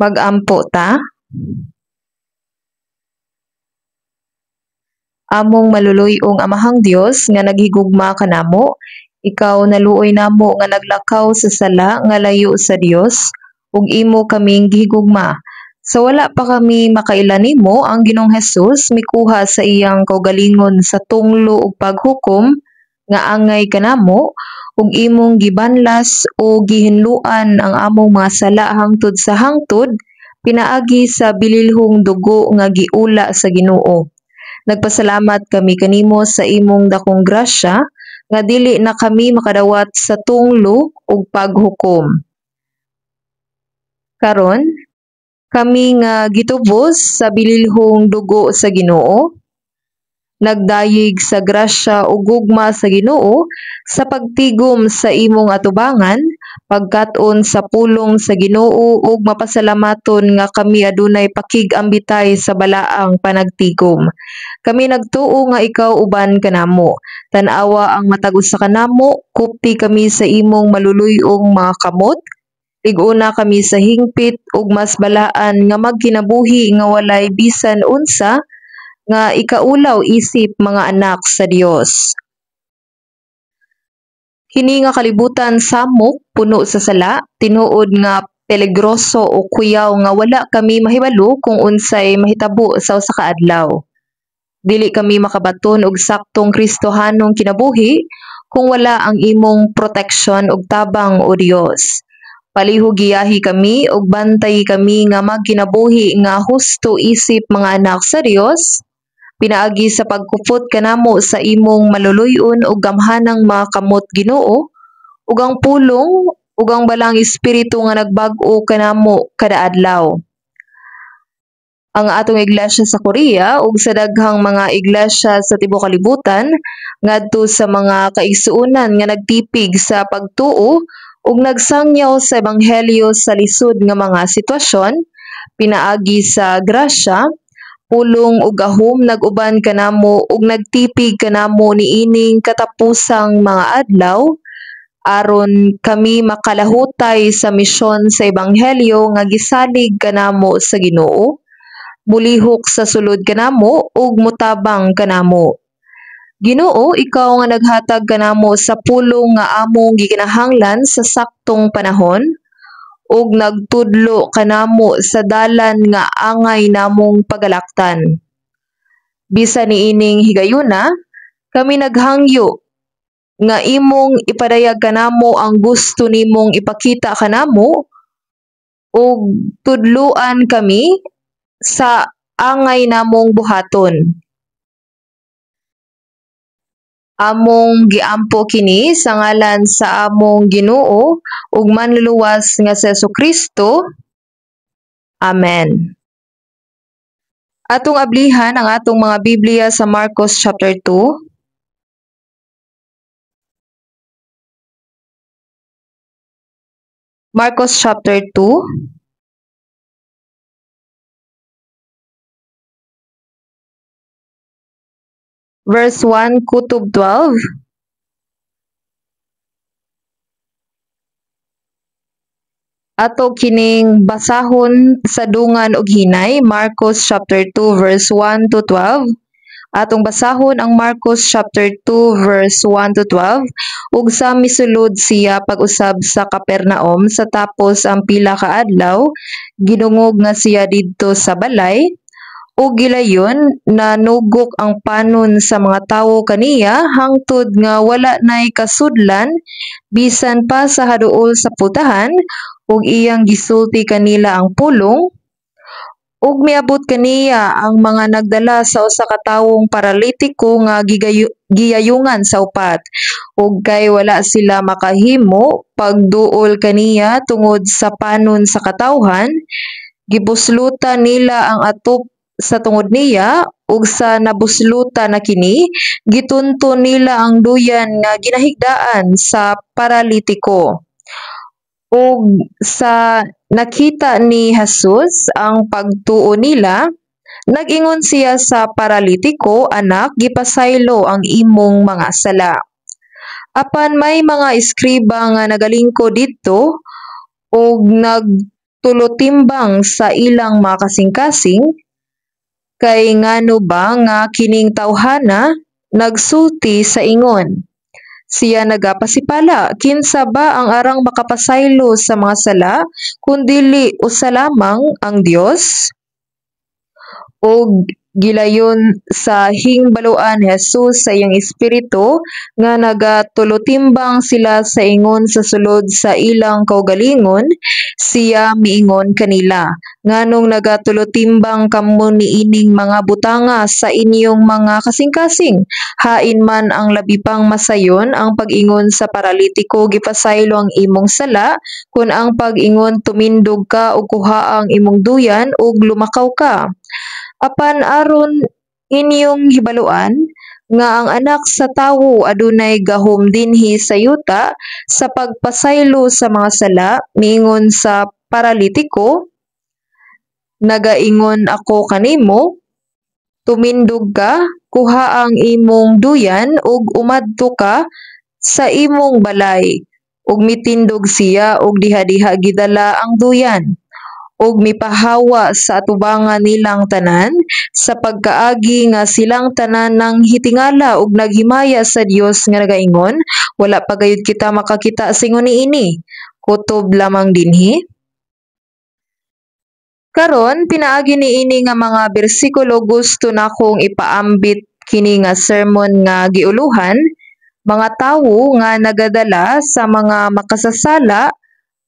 Magampo ta. Among maluluy-ong Amahang Dios nga naghigugma kanamo, ikaw naluoy namo nga naglakaw sa sala nga layo sa Dios, ug imo kaming gihigugma. Sa wala pa kami makailan nimo, ang Ginoong Hesus mikuha sa iyang kaugalingon sa tunglo ug paghukom nga angay kanamo, ug imong gibanlas o gihinluan ang among mga sala hangtod sa hangtod, pinaagi sa bililhong dugo nga giula sa Ginoo. Nagpasalamat kami kanimo sa imong dakong grasya nga dili na kami makadawat sa tunglo ug paghukom. Karon, kami nga gitubos sa bililhong dugo sa Ginoo, nagdayig sa grasya ug gugma sa Ginoo sa pagtigom sa imong atubangan, pagkat-on sa pulong sa Ginoo ug mapasalamaton nga kami adunay pakig-ambitay sa balaang panagtigom. Kami nagtuo nga ikaw uban kanamo. Tan-awa ang matag usa kanamo, kupti kami sa imong maluluy-ong mga kamot. Lig-una kami sa hingpit ug mas balaan nga magkinabuhi nga walay bisan unsa nga ikaulaw isip mga anak sa Dios. Kini nga kalibutan samok puno sa sala, tinuod nga peligroso o kuyaw nga wala kami mahibalo kung unsay mahitabo sa usa ka adlaw. Dili kami makabaton og saktong Kristohanong kinabuhi kung wala ang imong proteksyon ug tabang o Dios. Palihog giyahi kami ug bantay kami nga magkinabuhi nga husto isip mga anak sa Dios, pinaagi sa pagkupot kanamo sa imong maluluy-on ug gamhanang mga kamot Ginoo, ug ang pulong ug ang balang espiritu nga nagbag-o kanamo kada adlaw. Ang atong iglesia sa Korea ug sa daghang mga iglesia sa tibuok kalibutan ngadto sa mga kaigsuonan nga nagtipig sa pagtuo ug nagsangyaw sa ebanghelyo sa lisod nga mga sitwasyon, pinaagi sa grasya, pulong ug gahom nag-uban kanamo ug nagtipig kanamo niining katapusang mga adlaw aron kami makalahutay sa misyon sa ebanghelyo nga gisalig kanamo sa Ginoo, bulihok sa sulod kanamo ug mutabang kanamo. Ginoo, ikaw nga naghatag kanamo sa pulong nga among gikinahanglan sa saktong panahon ug nagtudlo kanamo sa dalan nga angay namong pagalaktan. Bisan niining higayuna, kami naghangyo nga imong ipadayag kanamo ang gusto nimong ipakita kanamo ug tudloan kami sa angay namong buhaton. Among giampo kini sa ngalan sa among Ginoo ug manluluwas nga si Jesucristo. Amen. Atong ablihan ang atong mga Biblia sa Marcos chapter 2. Marcos chapter 2. Verse 1 kutob 12. Ato kining basahon sa dungan og hinay, Marcos chapter 2 verse 1 to 12. Atong basahon ang Marcos chapter 2 verse 1 to 12 ug sa misulod siya pag-usab sa Capernaum sa tapos ang pila ka adlaw, ginungog nga siya didto sa balay. O gilayon nanugok ang panon sa mga tawo kaniya hangtod nga wala nay kasudlan bisan pa sa haduol sa putahan ug iyang gisulti kanila ang pulong ug miabot kaniya ang mga nagdala sa usa ka tawong paralitiko nga giyayungan sa upat ug kay wala sila makahimo pagduol kaniya tungod sa panon sa katawhan, gibuslutan nila ang atop sa tungod niya ug sa nabusluta na kini gitunton nila ang duyan nga ginahigdaan sa paralitiko. Ug sa nakita ni Jesus ang pagtuo nila, nag-ingon siya sa paralitiko, "Anak, gipasaylo ang imong mga sala." Apan may mga eskriba nga nagalingkod didto ug tulotimbang sa ilang mga kasing-kasing, kay ngano ba nga kining tawhana nagsulti sa ingon. Siya nagapasipala, kinsa ba ang arang makapasaylo sa mga sala, kundili usa lamang ang Dios? O gilayon sa hingbaluan ni Jesus sa iyang espiritu nga nagatulutimbang sila sa ingon sa sulod sa ilang kaugalingon, siya miingon kanila, nganong nagatulutimbang kamo niining mga butanga sa inyong mga kasing-kasing, hain man ang labi pang masayon ang pag-ingon sa paralitiko gipasaylo ang imong sala, kun ang pag-ingon tumindog ka ug kuha ang imong duyan ug lumakaw ka. Apan aron inyong hibaluan nga ang anak sa tawo adunay gahom dinhi sa yuta sa pagpasaylo sa mga sala, miingon sa paralitiko, nagaingon ako kanimo, tumindog ka, kuha ang imong duyan ug umadto ka sa imong balay. Ug mitindog siya ug diha-diha gidala ang duyan ug mipahawa sa atubangan nilang tanan sa pagkaagi nga silang tanan nang hitingala ug naghimaya sa Dios nga nagaingon, wala pa gayud kita makakita sa ingon niini, kutob lamang dinhi. Karon pinaagi niini nga mga bersikulo gusto nakong ipaambit kini nga sermon nga giuluhan, mga tawo nga nagadala sa mga makasasala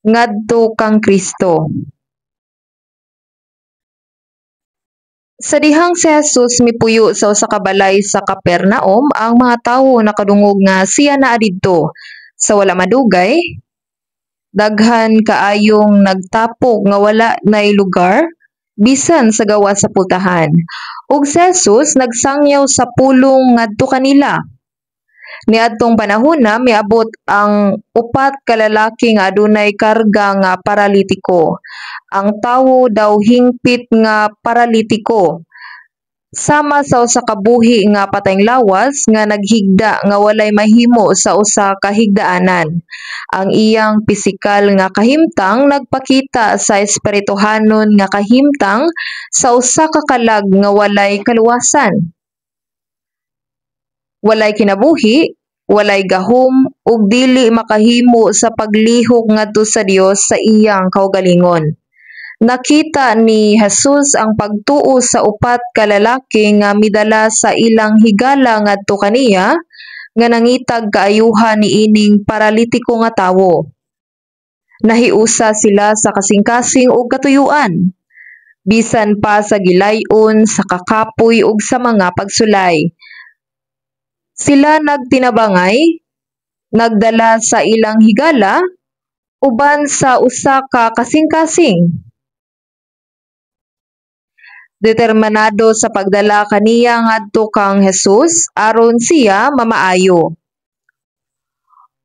ngadto kang Kristo. Sa dihang si Jesus mipuyo sa usa ka balay sa Capernaum, ang mga tawo nakadungog nga siya naa didto. Sa wala madugay, daghan kaayong nagtapok nga wala nay lugar bisan sa gawa sa pultahan. Ug si Jesus nagsangyaw sa pulong ngadto kanila. Niadtong panahona miabot ang upat ka lalaki nga adunay karga nga paralitiko. Ang tawo daw hingpit nga paralitiko. Sama sa usa ka buhi nga patayng lawas nga naghigda nga walay mahimo sa usa ka higdaanan. Ang iyang pisikal nga kahimtang nagpakita sa espirituhanon nga kahimtang sa usa ka kalag nga walay kaluwasan. Walay kinabuhi, walay gahom, ug dili makahimo sa paglihok ngadto sa Dios sa iyang kaugalingon. Nakita ni Jesus ang pagtuo sa upat ka lalaki nga midala sa ilang higala ngadto kaniya, nga nangitag kaayuhan niining paralitiko nga tawo. Nahiusa sila sa kasing-kasing ug katuyuan, bisan pa sa gilay-on, sa kakapoy ug sa mga pagsulay. Sila nagtinabangay, nagdala sa ilang higala, uban sa usa ka kasing-kasing. Determinado sa pagdala kaniya ngadto kang Jesus aron siya mamaayo.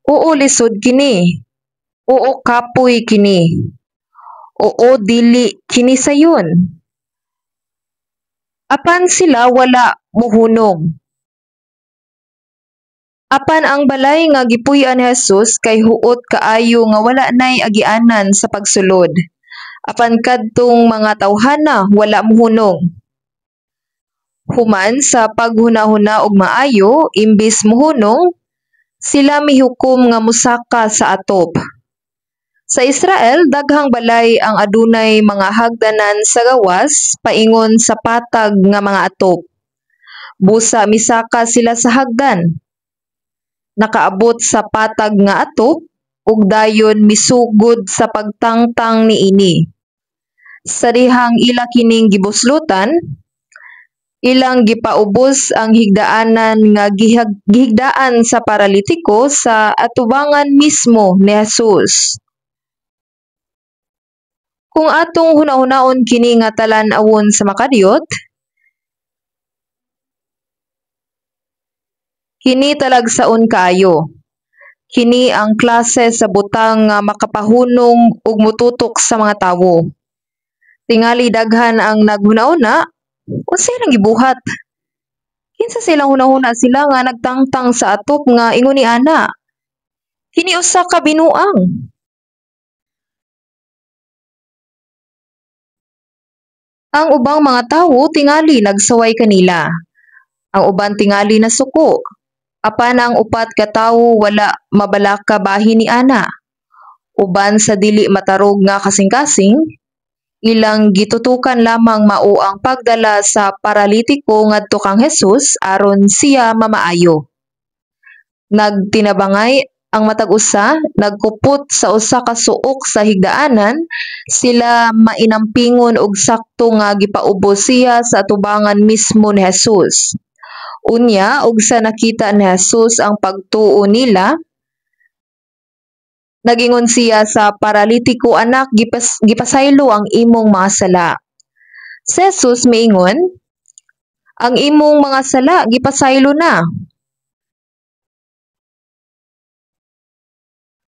Oo lisod kini. Oo kapoy kini. Oo dili kini sayon. Apan sila wala muhunong. Apan ang balay nga gipuy-an ni Jesus kay huot kaayo nga wala nay agianan sa pagsulod. Apan kadtong mga tawhana wala mohunong. Human sa paghunahuna og maayo, imbis mohunong, sila mihukom nga musaka sa atop. Sa Israel, daghang balay ang adunay mga hagdanan sa gawas paingon sa patag nga mga atop. Busa misaka sila sa hagdan. Nakaabot sa patag nga atop ug dayon misugod sa pagtangtang niini. Sa dihang ila kining gibuslutan, ilang gipaubos ang higdaanan nga gihigdaan sa paralitiko sa atubangan mismo ni Jesus. Kung atong hunahunahon kini nga talan-awon sa makadiyot, kini talagsaon kaayo. Kini ang klase sa butang nga makapahunong ug mututok sa mga tawo. Tingali daghan ang naghuna-una, unsay lang gibuhat? Kinsa silang hunahuna sila nga nagtangtang sa atop nga ingon ni ana? Kini usa ka binuang. Ang ubang mga tawo tingali nagsaway kanila. Ang uban tingali nasuko. Apan ang upat ka tawo wala mabalaka bahin ni ana. Uban sa dili matarog nga kasing-kasing, ilang gitutukan lamang mao ang pagdala sa paralitiko ngadto kang Hesus aron siya mamaayo. Nagtinabangay ang matag usa, nagkupot sa usa ka suok sa higdaanan, sila mainampingon og sakto nga gipaubos siya sa atubangan mismo ni Hesus. Unya, og sa nakita ni Hesus ang pagtuo nila, nagingon siya sa paralitiko, anak, gipasaylo ang imong mga sala. Si Jesus miingon, ang imong mga sala gipasaylo na.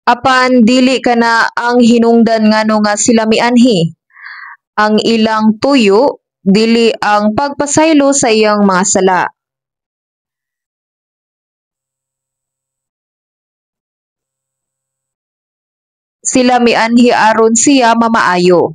Apan dili kana ang hinungdan ngano nga sila mianhi. Ang ilang tuyo dili ang pagpasaylo sa iyang mga sala. Sila mianhi aron siya mamaayo.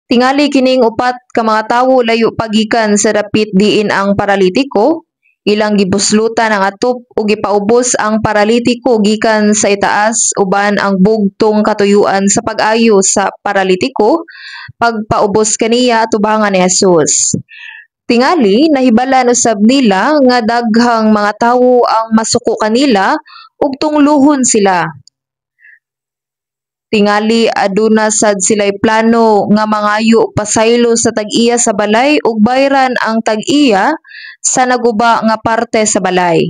Tingali kining upat ka mga tawo layo pagikan sa dapit diin ang paralitiko, ilang gibuslutan ang atop ug gipaubos ang paralitiko gikan sa itaas uban ang bugtong katuyuan sa pag-ayo sa paralitiko pagpaubos kaniya atubangan ni Hesus. Tingali nahibalan usab nila nga daghang mga tawo ang masuko kanila ug tunglohon sila. Tingali aduna sad sila'y plano nga mangayo og pasaylo sa tag-iya sa balay ug bayran ang tag-iya sa naguba nga parte sa balay.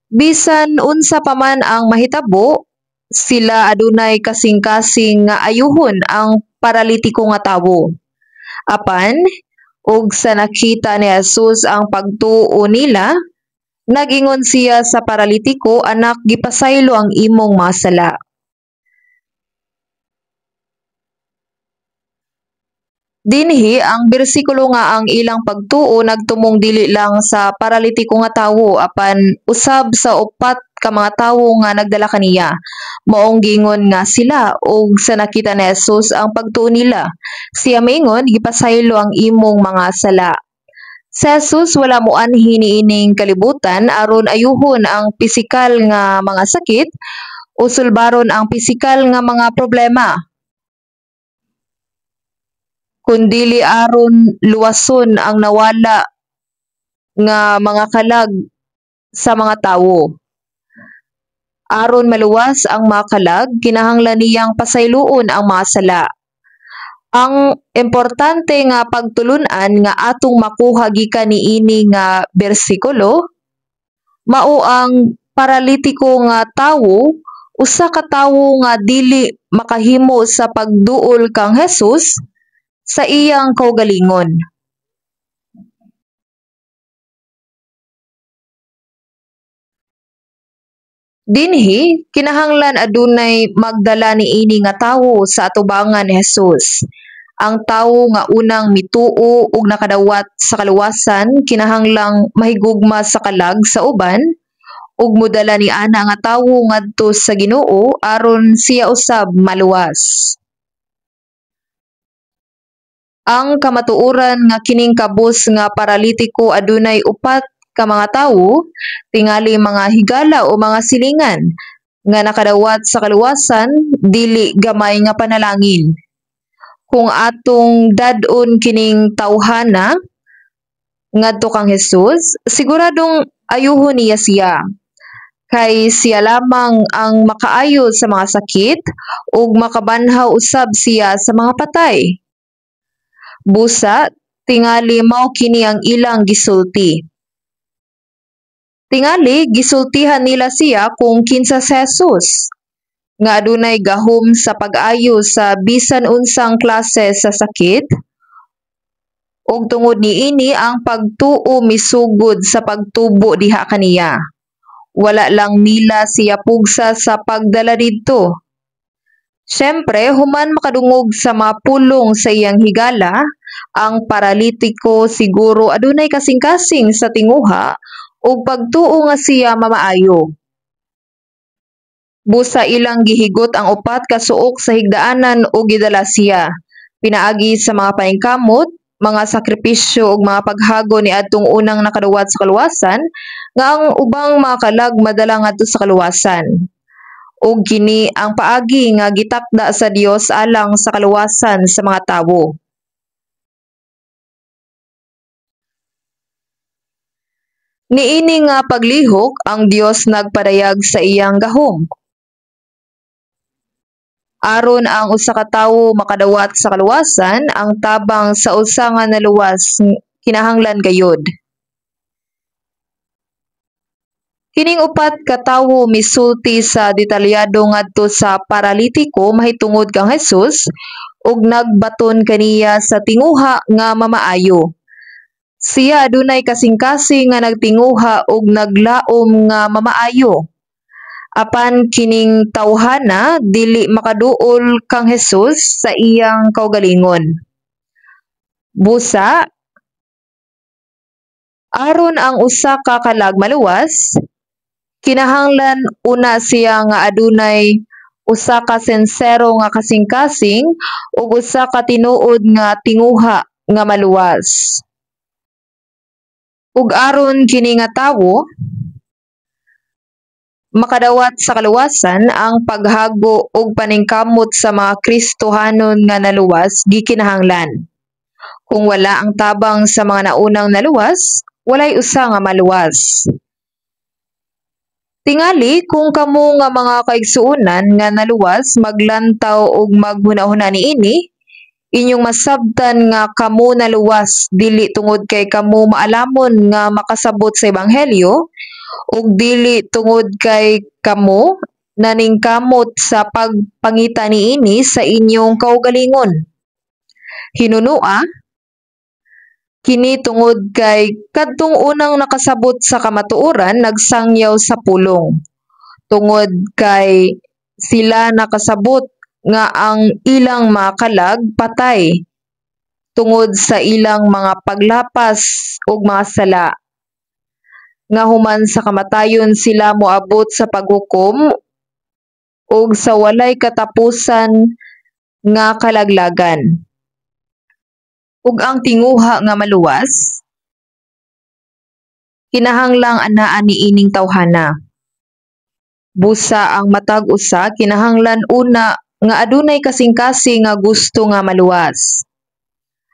Bisan unsa pa man ang mahitabo, sila adunay kasing-kasing nga ayuhon ang paralitiko nga tawo. Apan, ug sa nakita ni Jesus ang pagtuo nila, nagingon siya sa paralitiko, anak, gipasaylo ang imong mga sala. Dinhi ang bersikulo nga ang ilang pagtuo nagtumong dili lang sa paralitiko nga tawo apan usab sa upat ka mga tawo nga nagdala kaniya. Maong gingon nga sila ug sa nakita ni Jesus ang pagtuo nila. Siya mingon gipasaylo ang imong mga sala. Si Jesus wala mo anhi niining kalibutan aron ayuhon ang pisikal nga mga sakit o sulbaron ang pisikal nga mga problema, kundili aron luwason ang nawala nga mga kalag sa mga tawo. Aron maluwas ang mga kalag, kinahanglan niyang pasayloon ang mga sala. Ang importante nga pagtulun-an nga atong makuha gikan niini nga bersikulo mao ang paralitiko nga tawo, usa ka tawo nga dili makahimo sa pagduol kang Hesus sa iyang kaugalingon. Dinhi kinahanglan adunay magdala niini nga tawo sa atubangan ni Hesus. Ang tawo nga unang mituo ug nakadawat sa kaluwasan kinahanglang mahigugma sa kalag sa uban ug modala ni ana nga tawo ngadto sa Ginoo aron siya usab maluwas. Ang kamatuoran nga kining kabus nga paralitiko adunay upat ka mga tawo, tingali mga higala o mga silingan nga nakadawat sa kaluwasan dili gamay nga panalangin. Kung atong dadon kining tawhana ngadto kang Hesus, siguradong ayuhon niya siya. Kay siya lamang ang makaayo sa mga sakit ug makabanhaw usab siya sa mga patay. Busa, tingali mao kini ang ilang gisulti. Tingali gisultihan nila siya kung kinsa si Jesus nga adunay gahom sa pag-ayo sa bisan unsang klase sa sakit ug tungod niini ang pagtuo misugod sa pagtubo diha kaniya. Wala lang nila siya pugsa sa pagdala didto. Siyempre, human makadungog sa mapulong sa iyang higala, ang paralitiko siguro adunay kasing-kasing sa tinguha ug pagtuo nga siya mamaayo. Busa ilang gihigot ang upat ka suok sa higdaanan ug gidala siya. Pinaagi sa mga paningkamot, mga sakripisyo ug mga paghago ni adtong unang nakaduwat sa kaluwasan nga ang ubang mga kalag madala ngadto sa kaluwasan. Ug kini ang paagi nga gitakda sa Dios alang sa kaluwasan sa mga tawo. Niini nga paglihok ang Dios nagpadayag sa iyang gahom. Aron ang usa ka tawo makadawat sa kaluwasan, ang tabang sa usa nga naluwas kinahanglan gayud. Kining upat ka tawo misulti sa detalyado ngadto sa paralitiko mahitungod kang Hesus ug nagbaton kaniya sa tinguha nga mamaayo. Siya adunay kasing-kasing nga nagtinguha ug naglaom nga mamaayo. Apan kining tawhana dili makaduol kang Hesus sa iyang kaugalingon. Busa, aron ang usa ka kalag maluwas, kinahanglan una siya nga adunay usa ka sensero nga kasing-kasing ug usa ka tinuod nga tinguha nga maluwas. Ug aron kini nga tawo makadawat sa kaluwasan, ang paghago ug paningkamot sa mga Kristohanon nga naluwas gikinahanglan. Kung wala ang tabang sa mga naunang naluwas, walay usa nga maluwas. Tingali kung kamo nga mga kaigsuonan nga naluwas maglantaw ug maghunahuna niini, inyong masabtan nga kamo naluwas dili tungod kay kamo maalamon nga makasabot sa ebanghelyo ug dili tungod kay kamo naningkamot sa pagpangita niini sa inyong kaugalingon. Hinunua, kini tungod kay kadtong unang nakasabot sa kamatuoran nagsangyaw sa pulong. Tungod kay sila nakasabot nga ang ilang mga kalag patay tungod sa ilang mga paglapas ug mga sala. Nga human sa kamatayon sila moabot sa paghukom ug sa walay katapusan nga kalaglagan. Ug ang tinguha nga maluwas, kinahanglang anaa niining tawhana. Busa ang matag usa kinahanglan una nga adunay kasing-kasing nga gusto nga maluwas.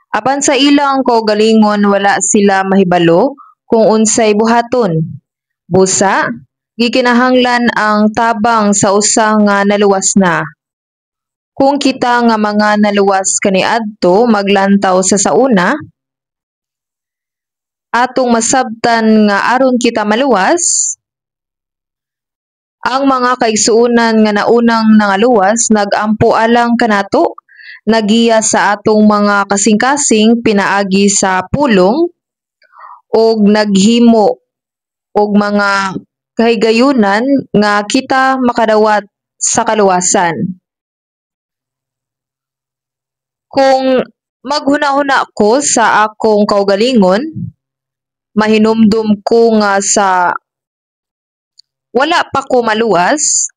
Apan sa ilang kaugalingon wala sila mahibalo kung unsay buhaton. Busa, gikinahanglan ang tabang sa usa nga naluwas na. Kung kita nga mga naluwas kaniadto maglantaw sa sauna, atong masabtan nga aron kita maluwas, ang mga kaigsuonan nga naunang nangaluwas nagampo alang kanato, nagiya sa atong mga kasing-kasing pinaagi sa pulong ug naghimo og mga kahigayunan nga kita makadawat sa kaluwasan. Kung maghunahuna ko sa akong kaugalingon, mahinumdum ko nga sa wala pa ko maluwas,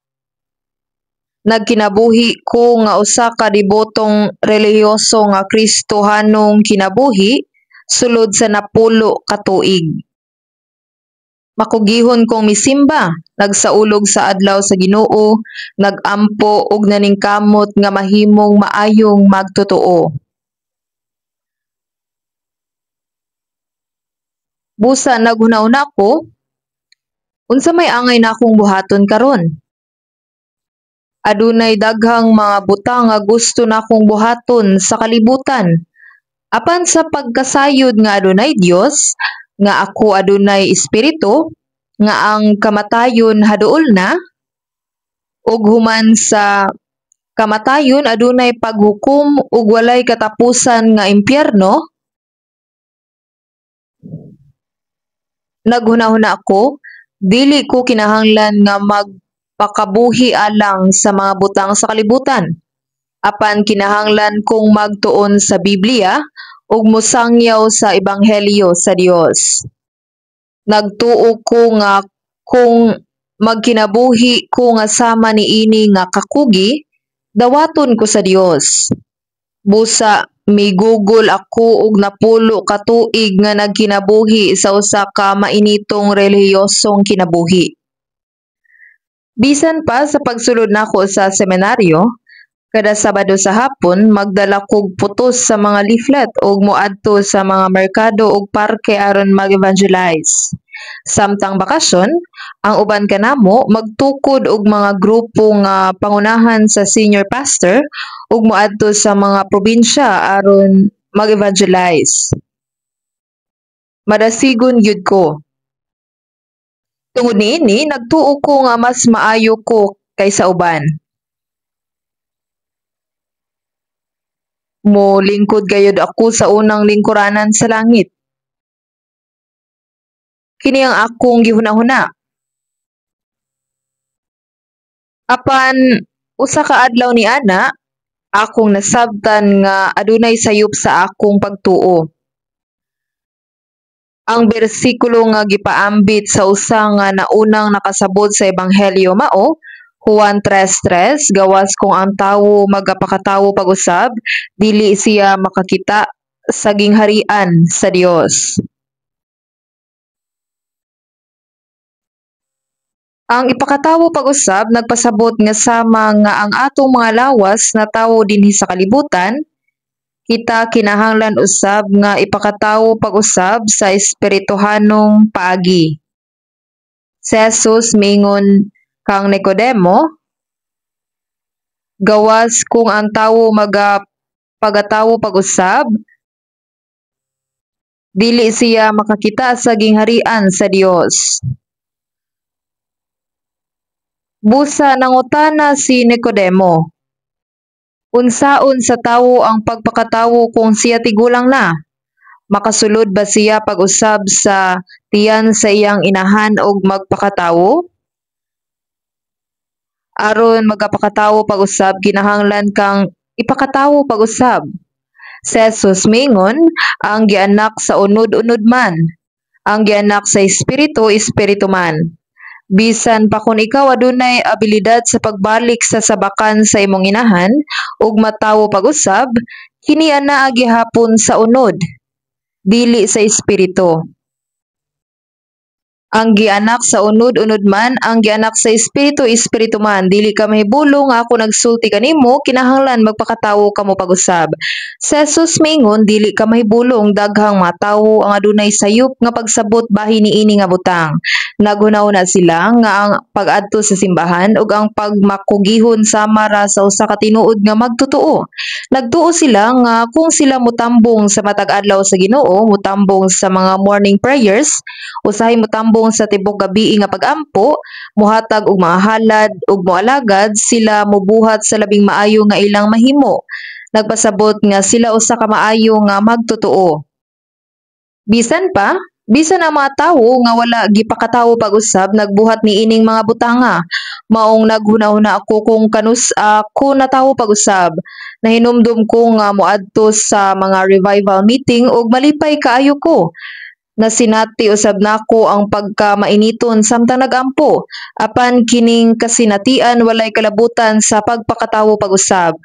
nagkinabuhi ko nga usa ka debotong relihiyoso nga Kristohanong kinabuhi sulod sa napulo ka tuig. Makugihon kong misimba, nagsaulog sa adlaw sa Ginoo, nagampo og naningkamot nga mahimong maayong magtotoo. Busa naghunahuna ko, unsa may angay na akong buhaton karon? Adunay daghang mga butang nga gusto na akong buhaton sa kalibutan. Apan sa pagkasayod nga adunay Dios, nga ako adunay espiritu, nga ang kamatayon haduol na, ug human sa kamatayon adunay paghukom ug walay katapusan nga impyerno, naghunahuna ako, dili ko kinahanglan nga magpakabuhi alang sa mga butang sa kalibutan. Apan kinahanglan kong magtuon sa Biblia ug mosangyaw sa ebanghelyo sa Dios. Nagtuo ko nga kung magkinabuhi ko nga sama niini nga kakugi, dawaton ko sa Dios. Busa migugol ako og napulo ka tuig nga nagkinabuhi sa usa ka mainitong relihiyosong kinabuhi. Bisan pa sa pagsulod nako sa seminaryo, kada Sabado sa hapon magdala kog putos sa mga leaflet ug moadto sa mga merkado ug parke aron mag-evangelize. Samtang bakasyon, ang uban kanamo magtukod og mga grupo nga pangunahan sa senior pastor ug moadto sa mga probinsya aron mag-evangelize. Madasigon gyud ko. Tungod niini, nagtuo ko nga mas maayo ko kaysa uban. Mo lingkod gayud ako sa unang lingkuranan sa langit. Kini ang akong gihuna-huna. Apan usa ka adlaw ni ana, akong nasabtan nga adunay sayop sa akong pagtuo. Ang bersikulo nga gipaambit sa usa nga naunang nakasabot sa ebanghelyo mao, Juan 3:3, gawas kung ang tawo magapakatawo pag-usab, dili siya makakita sa gingharian sa Dios. Ang ipakatawo pag-usab nagpasabot nga sama nga ang atong mga lawas na tawo dinhi sa kalibutan, kita kinahanglan usab nga ipakatawo pag-usab sa espirituhanong paagi. Si Jesus mingon kang Nicodemo, gawas kung ang tawo pagatawo pag-usab, dili siya makakita sa gingharian sa Dios. Busa nangutana si Nicodemo, unsaon sa tawo ang pagpakatawo kung siya tigulang na? Makasulod ba siya pag-usab sa tiyan sa iyang inahan og magpakatawo? Aron magapakatawo pag-usab, kinahanglan kang ipakatawo pag-usab. Si Jesus mingon, ang gianak sa unod-unod man. Ang gianak sa espiritu, espiritu man. Bisan pa kung ikaw adunay abilidad sa pagbalik sa sabakan sa imong inahan ug matawo pag-usab, kini ana gihapon sa unod, dili sa espiritu. Ang gianak sa unod-unod man, ang gianak sa espiritu, espiritu man. Dili ka mahibulong nga ako nagsulti kanimo, kinahanglan magpakatawo kamo pag-usab. Sa Jesus mingon, dili ka mahibulong daghang matawo ang adunay sayop nga pagsabot bahin niini nga butang. Nagunaw-na sila nga ang pag-adto sa simbahan ug ang pagmakugihon sama ra sa usa ka tinuod nga magtotoo. Nagtuo sila nga kung sila mutambong sa matag adlaw sa Ginoo, mutambong sa mga morning prayers, usahay mutambong sa tibok gabi nga pag-ampo, muhatag og mga halad ug moalagad, sila mobuhat sa labing maayo nga ilang mahimo. Nagpasabot nga sila usa ka maayo nga magtotoo. Bisan ang mga tawo nga wala gipakatawo pag-usab, nagbuhat ni ining mga butanga. Maong naghuna-huna ako kung kanus ako natawo pag-usab. Nahinumdum ko nga moadto sa mga revival meeting ug malipay kaayo ko. Nasinati usab nako ang pagkamainiton samtang nagampo. Apan kining kasinatian walay kalabutan sa pagpakatawo pag-usab.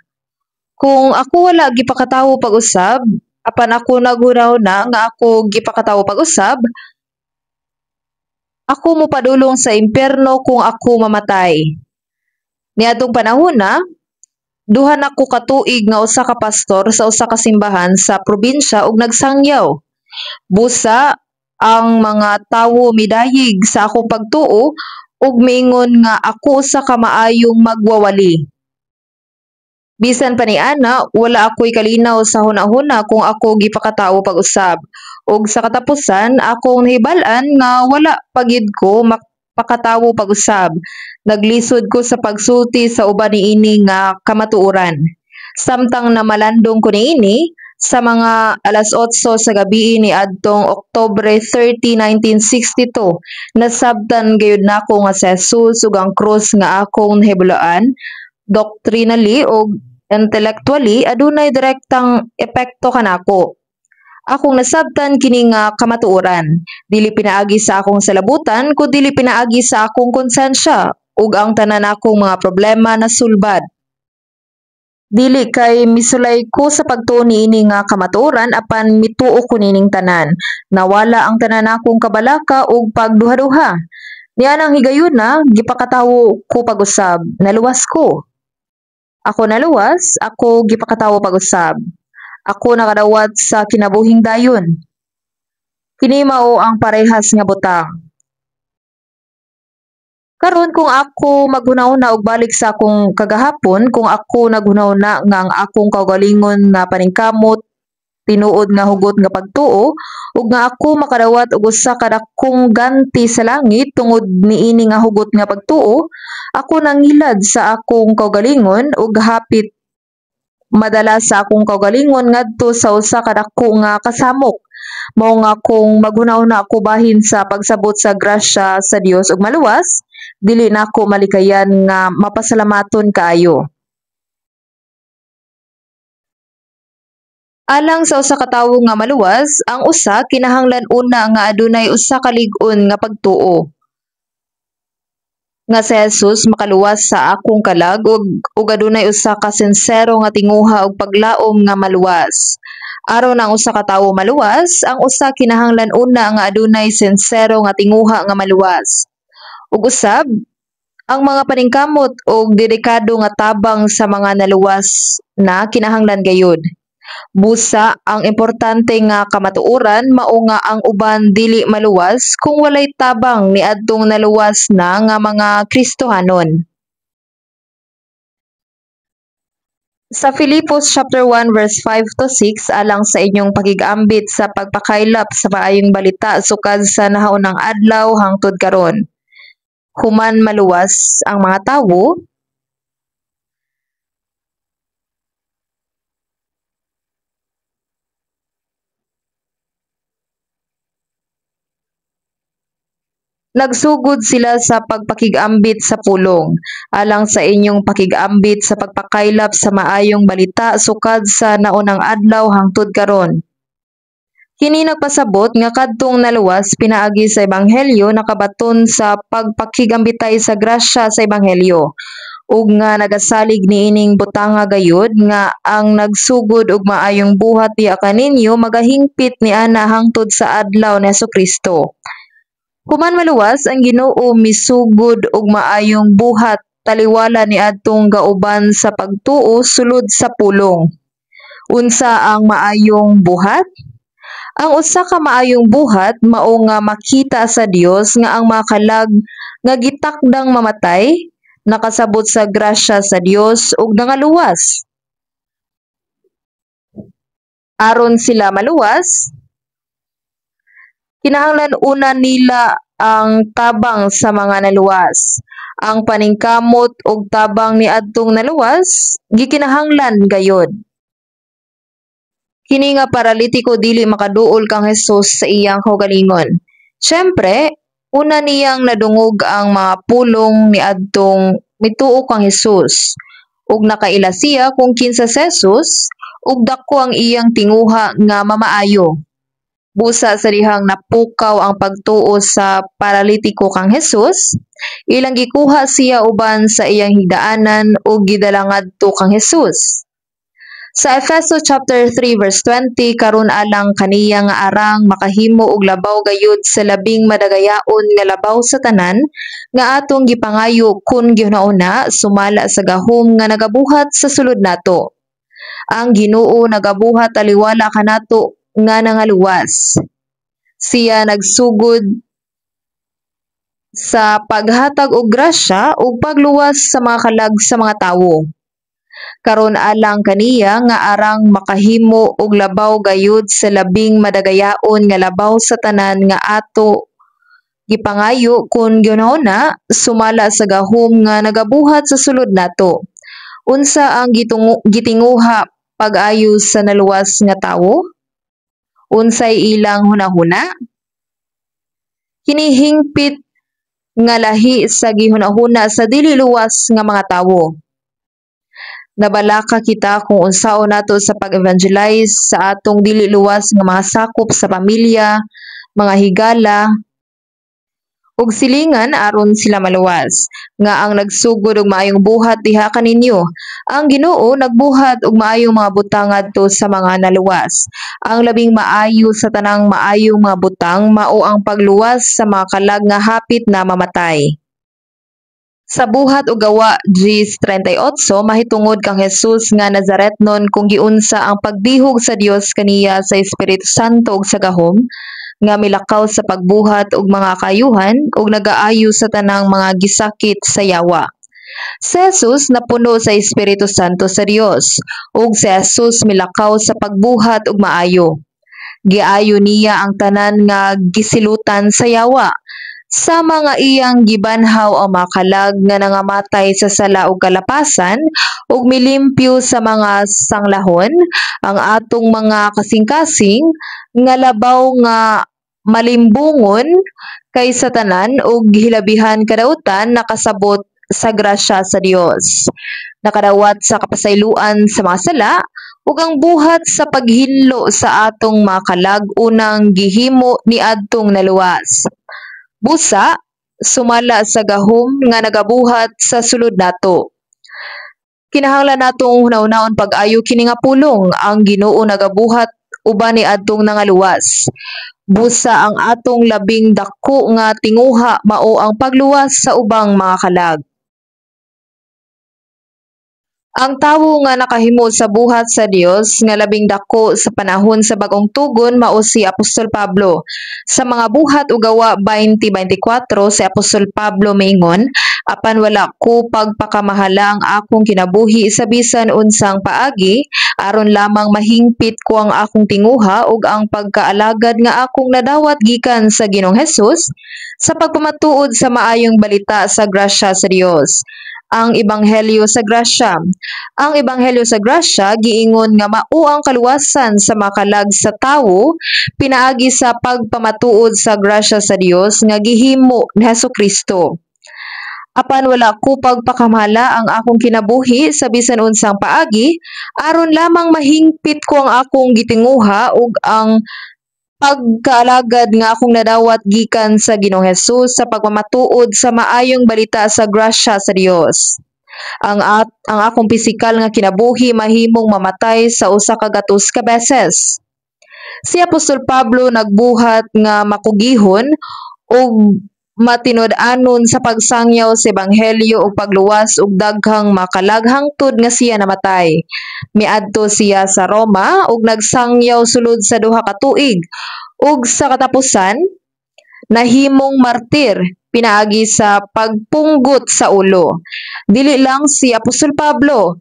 Kung ako wala gipakatawo pag-usab, apan ako naghuna-huna nga ako gipakatawo pag-usab, ako mopadulong sa impyerno kung ako mamatay. Niadtong panahon na, duha na ko katuig nga usa ka pastor sa usa ka simbahan sa probinsya ug nagsangyaw. Busa ang mga tawo midayig sa akong pagtuo ug miingon nga ako usa ka maayong magwawali. Bisan pa ni ana, wala ako'y kalinaw sa huna-huna kung ako gipakatawo pag-usab. Ug sa katapusan, akong nahibal-an nga wala pagid ko makatawo pag-usab. Naglisod ko sa pagsulti sa uban niini nga kamatuoran. Samtang namalandong ko niini, sa mga alas 8 sa gabi ni adtong Oktubre 30, 1962, nasabtan gayud nako nga si Jesus ug ang krus nga akong nahibuloan, doctrinally o intellectually adunay direktang epekto kanako. Akong nasabtan kini nga kamatuoran. Dili pinaagi sa akong salabutan, kundi dili pinaagi sa akong konsensya ug ang tanan akong mga problema na sulbad. Dili kay misulay ko sa pagtuo niini nga kamatuoran apan mituo ko nining tanan. Nawala ang tanan akong kabalaka ug pagduha-duha. Nianang higayuna, gipakatawo ko pag-usab. Naluwas ko. Ako naluwas, ako gipakatawo pag-usab. Ako nakadawat sa kinabuhing dayon. Kini mao ang parehas nga butang. Karon kung ako maghunahuna og balik sa akong kagahapon, kung ako naghunahuna nga ang akong kaugalingon na paningkamot tinuod nga hugot nga pagtuo ug nga ako makadawat og usa ka dakong ganti sa langit tungod niini nga hugot nga pagtuo, ako nangilad sa akong kaugalingon ug hapit madala sa akong kaugalingon ngadto sa usa ka dako nga kasamok. Mao nga kung maghunahuna ako bahin sa pagsabot sa grasya sa Dios ug maluwas, dili na ako malikayan nga mapasalamaton kaayo. Alang sa usa ka tawo nga maluwas, ang usa kinahanglan una nga adunay usa ka lig-on nga pagtuo nga si Jesus makaluwas sa akong kalag ug adunay usa ka sinsero nga tinguha ug paglaom nga maluwas. Aron ang usa ka tawo maluwas, ang usa kinahanglan una nga adunay sinsero nga tinguha nga maluwas. Ug usab, ang mga paningkamot ug dedikado nga tabang sa mga naluwas na kinahanglan gayud. Busa, ang importante nga kamatuoran mao nga ang uban dili maluwas kung walay tabang niadtong naluwas na nga mga Kristohanon. Sa Filipos chapter 1 verse 5 to 6 alang sa inyong pagigambit sa pagpakaylap sa maayong balita sukad sa nahaunang adlaw hangtod karon. Human maluwas ang mga tawo, nagsugod sila sa pagpakigambit sa pulong, alang sa inyong pakigambit sa pagpakaylap sa maayong balita sukad sa naunang adlaw hangtod karon. Kini nagpasabot nga kadtong naluwas pinaagi sa ebanghelyo nakabaton sa pagpakigambitay sa grasya sa ebanghelyo ug nga nagasalig niining butanga gayud nga ang nagsugod og maayong buhat diha kaninyo magahingpit niana hangtod sa adlaw ni Hesukristo. Human maluwas ang Ginoo misugod og maayong buhat taliwala niadtong gauban sa pagtuo sulod sa pulong. Unsa ang maayong buhat? Ang usa ka maayong buhat mao nga makita sa Dios nga ang mga kalag nga gitakdang mamatay nakasabot sa grasya sa Dios ug nangaluwas. Aron sila maluwas, kinahanglan una nila ang tabang sa mga naluwas. Ang paningkamot ug tabang niadtong naluwas gikinahanglan gayod. Kini nga paralitiko dili makaduol kang Hesus sa iyang kaugalingon. Syempre, una niyang nadungog ang mga pulong niadtong mituo kang Hesus. Ug nakaila siya kung kinsa si Jesus ug dako ang iyang tinguha nga mamaayo. Busa sa dihang napukaw ang pagtuo sa paralitiko kang Hesus, ilang gikuha siya uban sa iyang higdaanan ug gidala ngadto kang Hesus. Sa Efeso chapter 3 verse 20 karon alang kaniya nga arang makahimo og labaw gayud sa labing madagayaon nga labaw sa tanan nga atong gipangayo kun gihunahuna sumala sa gahom nga nagabuhat sa sulod nato. Ang Ginoo nagabuhat taliwala kanato nga nangaluwas. Siya nagsugod sa paghatag og grasya ug pagluwas sa mga kalag sa mga tawo. Karon alang kaniya nga arang makahimo og labaw gayud sa labing madagayaon nga labaw sa tanan nga ato gipangayo kun gihunahuna sumala sa gahom nga nagabuhat sa sulod nato. Unsa ang gitinguha pag-ayo sa naluwas nga tawo? Unsay ilang hunahuna? Hinihingpit nga lahi sa gihunahuna sa dili luwas nga mga tawo. Nabalaka kita kung unsaon nato sa pag-evangelize sa atong dili luwas nga mga sakop sa pamilya, mga higala, ug silingan aron sila maluwas nga ang nagsugod og maayong buhat diha kaninyo. Ang Ginoo nagbuhat og maayong mga butang ngadto sa mga naluwas. Ang labing maayo sa tanang maayong mga butang mao ang pagluwas sa mga kalag nga hapit na mamatay. Sa buhat ug gawa Gs 38 mahitungod kang Hesus nga Nazaretnon kung giunsa ang pagbihog sa Dios kaniya sa Espiritu Santo ug sa gahom nga milakaw sa pagbuhat og mga kayuhan ug nagaayo sa tanang mga gisakit sa yawa. Si Jesus napuno sa Espiritu Santo sa Dios ug si Jesus milakaw sa pagbuhat og maayo. Giayo niya ang tanan nga gisilutan sa yawa sa mga iyang gibanhaw ang mga kalag nga nangamatay sa sala ug kalapasan ug milimpyo sa mga sanglahon ang atong mga kasing-kasing nga labaw nga malimbungon kay sa tanan ug hilabihan kadautan nakasabot sa grasya sa Dios. Nakadawat sa kapasayloan sa mga sala ug ang buhat sa paghinlo sa atong mga kalag unang gihimo ni adtong naluwas. Busa, sumala sa gahom nga nagabuhat sa sulod nato. Kinahanglan natong hunahunahon pag-ayo kini nga pulong ang Ginoo nagabuhat uban ni adtong nangaluwas. Busa ang atong labing dako nga tinguha mao ang pagluwas sa ubang mga kalag. Ang tawo nga nakahimo sa buhat sa Dios nga labing dako sa panahon sa bagong tugon mao si Apostol Pablo. Sa mga buhat ug gawa 20:24 si Apostol Pablo miingon, apan wala ko pagpakamahala ang akong kinabuhi sa bisan unsang paagi aron lamang mahingpit ko ang akong tinguha ug ang pagkaalagad nga akong nadawat gikan sa Ginoong Hesus sa pagpamatuod sa maayong balita sa grasya sa Dios. Ang Ebanghelyo sa Grasya. Ang Ebanghelyo sa Grasya giingon nga mao ang kaluwasan sa makalag sa tawo pinaagi sa pagpamatuod sa grasya sa Dios nga gihimo ni Hesukristo. Apan wala ko pagpakamala ang akong kinabuhi sa bisan unsang paagi aron lamang mahingpit ko ang akong gitinguha ug ang pagkaalagad nga akong nadawat gikan sa Ginoong Hesus sa pagmamatuod sa maayong balita sa grasya sa Dios. Ang akong pisikal nga kinabuhi mahimong mamatay sa usa ka gatos ka beses. Si Apostol Pablo nagbuhat nga makugihon ug matinud-anon sa pagsangyaw sa ebanghelyo ug pagluwas ug daghang makalag hangtod nga siya namatay. Miadto siya sa Roma ug nagsangyaw sulod sa duha ka tuig ug sa katapusan nahimong martir pinaagi sa pagpunggot sa ulo. Dili lang si Apostol Pablo,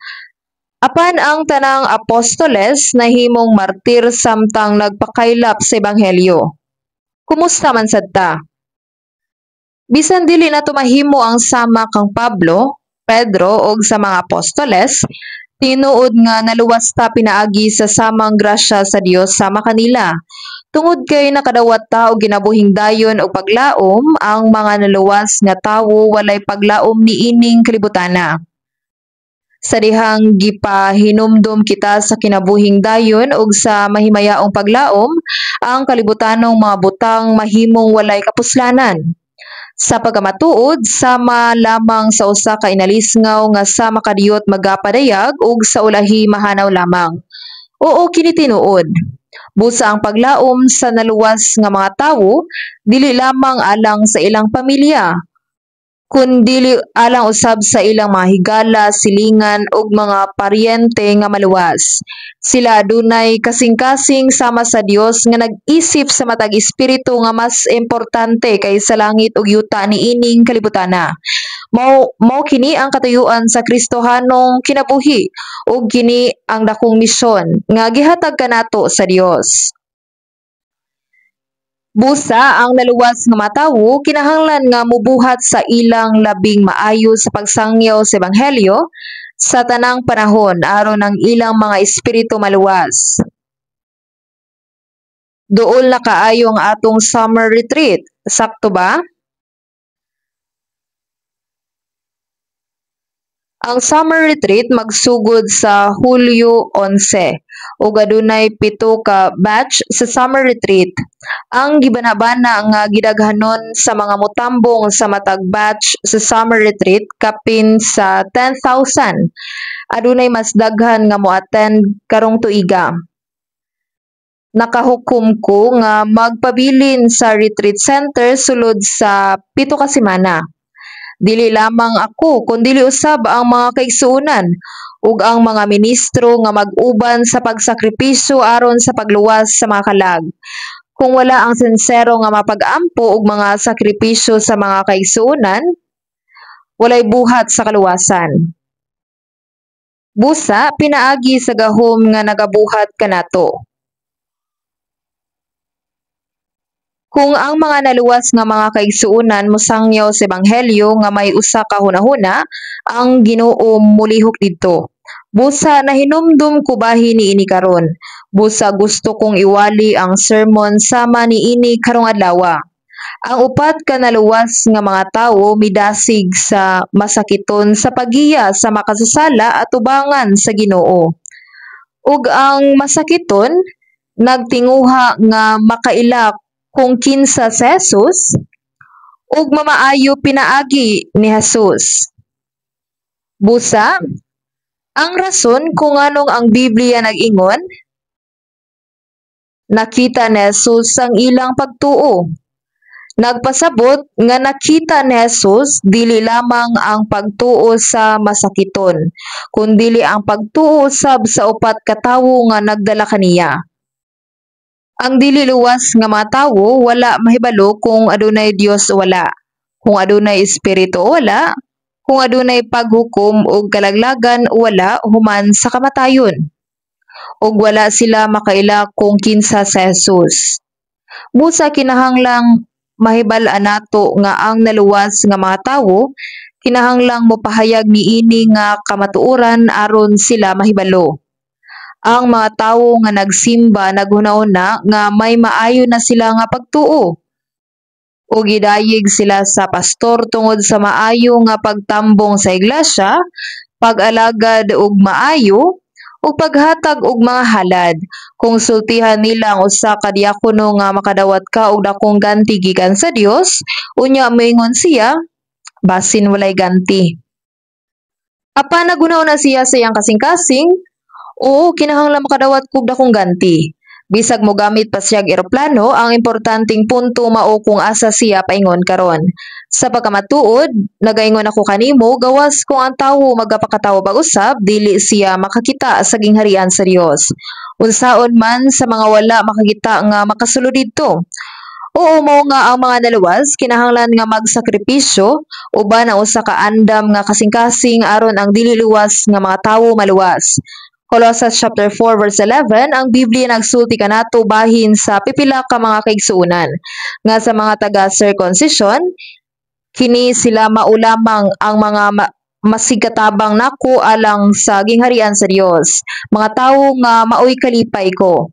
apan ang tanang apostoles nahimong martir samtang nagpakaylap sa ebanghelyo. Kumusta man sad ta? Bisan dili na mahimo ang sama kang Pablo, Pedro ug sa mga apostoles, tinuod nga naluwas ta pinaagi sa samang grasya sa Dios sama kanila. Tungod kay nakadawat ta og ginabuhing dayon og paglaom, ang mga naluwas nga tawo walay paglaom niining kalibutana. Sa dihang gipahinumdum kita sa kinabuhing dayon ug sa mahimayaong paglaom, ang kalibutanong mga butang mahimong walay kapuslanan. Sa pagkamatuod, sama lamang sa usa ka inalisngaw nga sa makadiyot magapadayag ug sa ulahi mahanaw lamang. Oo, kini tinuod. Busa ang paglaom sa naluwas nga mga tawo, dili lamang alang sa ilang pamilya, kundi alang usab sa ilang mga higala, silingan ug mga paryente nga maluwas. Sila adunay kasing-kasing sama sa Dios nga nag-isip sa matag espiritu nga mas importante kaysa langit ug yuta niining kalibutana. Mao kini ang katuyuan sa Kristohanong kinabuhi ug kini ang dakong misyon nga gihatag kanato sa Dios. Busa ang naluwas nga mga tawo kinahanglan nga mubuhat sa ilang labing maayo sa pagsangyaw sa ebanghelyo sa tanang panahon aron ang ilang mga espiritu maluwas. Duol na kaayo ang atong summer retreat, sakto ba? Ang summer retreat magsugod sa Hulyo 11 ug adunay 7 ka batch sa summer retreat. Ang gibanabana nga gidaghanon sa mga motambong sa matag batch sa summer retreat kapin sa 10,000. Adunay mas daghan nga moattend karong tuiga. Nakahukom ko nga magpabilin sa retreat center sulod sa 7 ka semana. Dili lamang ako kundi usab ang mga kaigsuonan ug ang mga ministro nga mag-uban sa pagsakripisyo aron sa pagluwas sa mga kalag. Kung wala ang sinsero nga mapag-ampo og mga sakripisyo sa mga kaigsuonan, walay buhat sa kaluwasan. Busa pinaagi sa gahom nga nagabuhat kanato. Kung ang mga naluwas nga mga kaigsuonan mosangyaw sa ebanghelyo nga may usa ka hunahuna, ang Ginoo mulihok didto. Busa nahinumdum ko bahin niini karon. Busa gusto kong iwali ang sermon sama niini karong adlaw. Ang upat ka naluwas nga mga tawo midasig sa masakiton sa pagiya sa makasasala at ubangan sa Ginoo. Ug ang masakiton nagtinguha nga makaila kung kinsa si Jesus ug mamaayo pinaagi ni Jesus. Busa, ang rason kung anong ang Biblia nag-ingon, nakita ni Jesus ang ilang pagtuo. Nagpasabot nga nakita ni Jesus dili lamang ang pagtuo sa masakiton, kundi ang pagtuo sab sa upat ka tawo nga nagdala kaniya. Ang dili luwas nga mga tawo wala mahibalo kung adunay Dios o wala, kung adunay espiritu o wala, kung adunay paghukom o kalaglagan o wala human sa kamatayon. Ug wala sila makaila kung kinsa si Jesus. Busa kinahanglang mahibal-an nato nga ang naluwas nga mga tawo kinahanglang mopahayag niini nga kamatuoran aron sila mahibalo. Ang mga tawo nga nagsimba naghunahuna nga may maayo na sila nga pagtuo. O gidayig sila sa pastor tungod sa maayo nga pagtambong sa iglesia, pag-alagad og maayo, ug paghatag og mga halad. Kung sultihan nila ang usa ka diakono nga makadawat ka og dakong ganti gikan sa Dios, unya moingon siya, basin walay ganti. Apan naghunahuna siya sa iyang kasing-kasing, oo, kinahanglan makadawat kog dakong ganti. Bisag mo gamit pa siyag eroplano, ang importanteng punto mao kung asa siya paingon karon. Sa pagkamatuod, nagaingon ako kanimo, gawas kung ang tawo magapakatawo pag-usab, dili siya makakita sa gingharian sa Dios. Unsaon man sa mga wala makakita nga makasulod didto. Oo mo nga ang mga naluwas kinahanglan nga magsakripisyo uban ang usa ka andam nga kasing-kasing aron ang dili luwas nga mga tawo maluwas. Colossians chapter 4 verse 11, ang Biblia nagsulti kanato bahin sa pipila ka mga kaigsuonan nga sa mga taga-circumcision kini sila maulamang ang mga masigkatabang nako alang sa gingharian sa Dios. Mga tawo nga maoy kalipay ko.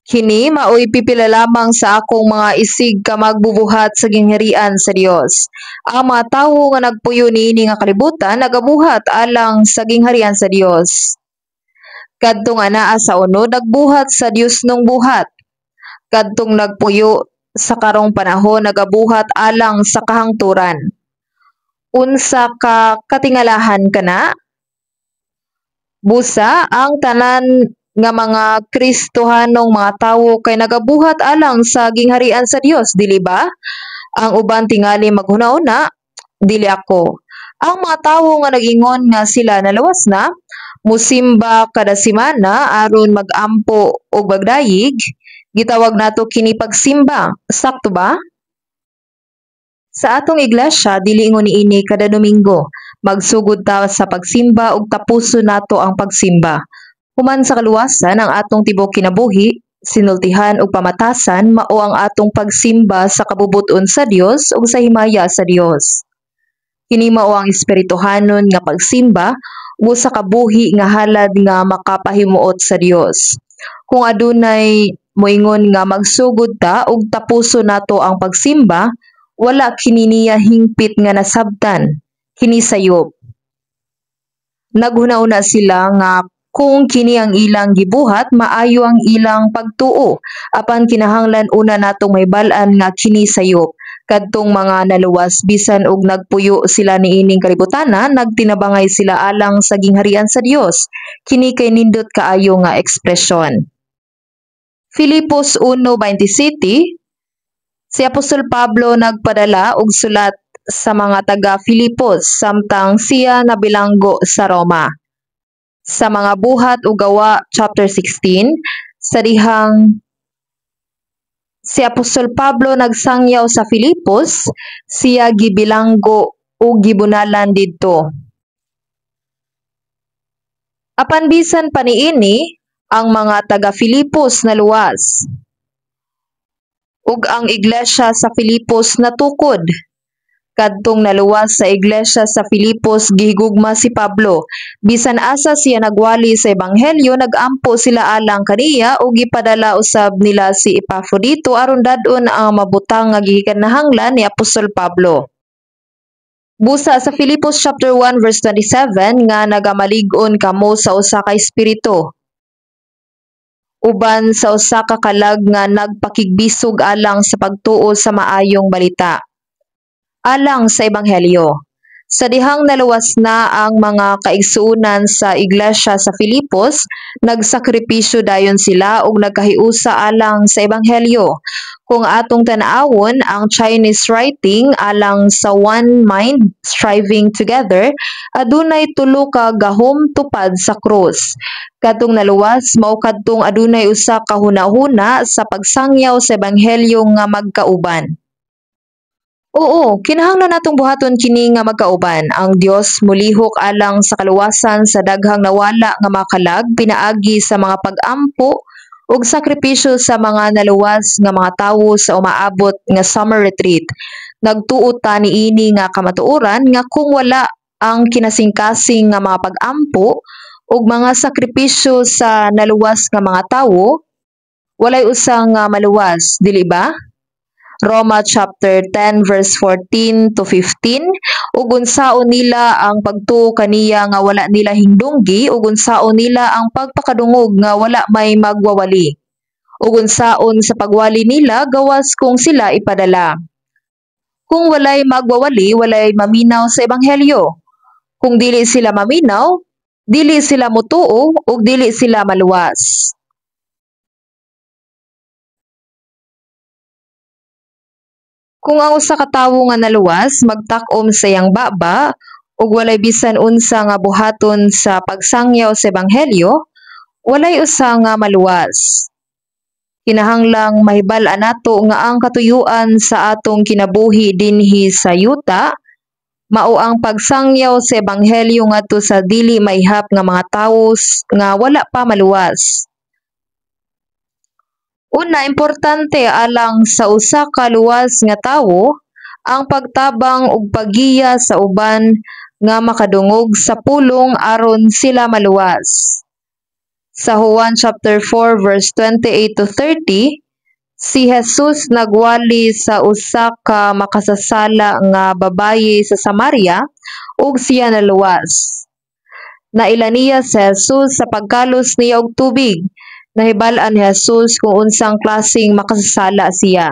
Kini maoy pipila lamang sa akong mga isig ka magbubuhat sa gingharian sa Dios. Ang mga tawo nga nagpuyo niini nga kalibutan nagabuhat alang sa gingharian sa Dios. Kadtong anaa sa unod nagbuhat sa Dios nung buhat. Kadtong nagpuyo sa karong panahon nagabuhat alang sa kahangturan. Unsa ka katingalahan kana? Busa ang tanan nga mga Kristohanong mga tawo kay nagabuhat alang sa gingharian sa Dios, dili ba? Ang uban tingali maghuna-una, dili ako. Ang mga tawo nga nag-ingon nga sila nalawas na, musimba kada semana aron magampo og magdayig, gitawag nato kini pagsimba. Sakto ba? Sa atong iglesia dili ingon niini kada Domingo, magsugod ta sa pagsimba ug tapuso nato ang pagsimba. Human sa kaluwasan ang atong tibok kinabuhi, sinultihan ug pamatasan mao ang atong pagsimba sa kabubut-on sa Dios ug sa himaya sa Dios. Kini mao ang espirituhanon nga pagsimba ug sa kabuhi nga halad nga makapahimuot sa Dios. Kung adunay moingon nga magsugod ta ug tapuso nato ang pagsimba, wala kini niya hingpit nga nasabtan, kini sayop. Naghuna-una sila nga kung kini ang ilang gibuhat, maayo ang ilang pagtuo. Apan kinahanglan una natong mahibal-an nga kini sayop. Kadtong mga naluwas bisan og nagpuyo sila niining kalibutana, nagtinabangay sila alang sa gingharian sa Dios. Kini kay nindot kaayo nga ekspresyon. Filipos 1:27, si Apostol Pablo nagpadala og sulat sa mga taga Filipos samtang siya nabilanggo sa Roma. Sa mga buhat o gawa chapter 16, sa dihang si Apostol Pablo nagsangyaw sa Filipos, siya gibilanggo o gibunalan didto. Apan bisan pa niini, ang mga taga Filipos naluwas. Ug ang iglesia sa Filipos natukod. Kadtong naluwas sa iglesia sa Filipos, gihigugma si Pablo. Bisan asa siya nagwali sa ebanghelyo, nagampo sila alang kaniya o gipadala usab nila si Epafrodito aron dadon ang mabutang nga gikanahanglan ni Apostol Pablo. Busa sa Filipos chapter 1 verse 27 nga nagamalig-on kamo sa usa ka espiritu. Uban sa usa ka kalag nga nagpakigbisog alang sa pagtuo sa maayong balita. Alang sa ebanghelyo. Sa dihang naluwas na ang mga kaigsuunan sa iglesia sa Filipos, nagsakripisyo dayon sila ug nagkahiusa alang sa ebanghelyo. Kung atong tan-awon ang Chinese writing alang sa one mind striving together, adunay tulo ka gahom tupad sa krus. Kadtong naluwas mao kadtong adunay usa ka hunahuna sa pagsangyaw sa ebanghelyo nga magkauban. Oo, kinahanglan natong buhaton kini nga magkauban. Ang Dios mulihok alang sa kaluwasan sa daghang nawala nga mga kalag pinaagi sa mga pag-ampo ug sakripisyo sa mga naluwas nga mga tawo sa umaabot nga summer retreat. Nagtuo ta niini nga kamatuoran nga kung wala ang kinasingkasing nga mga pag-ampo ug mga sakripisyo sa naluwas nga mga tawo, walay usa nga maluwas, dili ba? Roma chapter 10 verse 14 to 15, ug unsaon nila ang pagtuo kaniya nga wala nila hingdunggi, ug unsaon nila ang pagpakadungog nga wala may magwawali, ug unsaon sa pagwali nila gawas kung sila ipadala. Kung walay magwawali, walay maminaw sa ebanghelyo. Kung dili sila maminaw, dili sila mutuo ug dili sila maluwas. Kung ang usa ka tawo nga naluwas magtak-om sa iyang baba ug walay bisan unsa nga buhaton sa pagsangyaw sa ebanghelyo, walay usa nga maluwas. Kinahanglang mahibal-an nato nga ang katuyuan sa atong kinabuhi dinhi sa yuta mao ang pagsangyaw sa ebanghelyo ngadto sa dili maihap nga mga tawo nga wala pa maluwas. Una, importante alang sa usa ka luwas nga tawo ang pagtabang ug paggiya sa uban nga makadungog sa pulong aron sila maluwas. Sa Juan chapter 4 verse 28 to 30, si Jesus nagwali sa usa ka makasasala nga babaye sa Samaria ug siya naluwas. Naila niya si Jesus sa pagkalos niya og tubig. Nahibal-an ni Jesus kung unsang klaseng makasasala siya.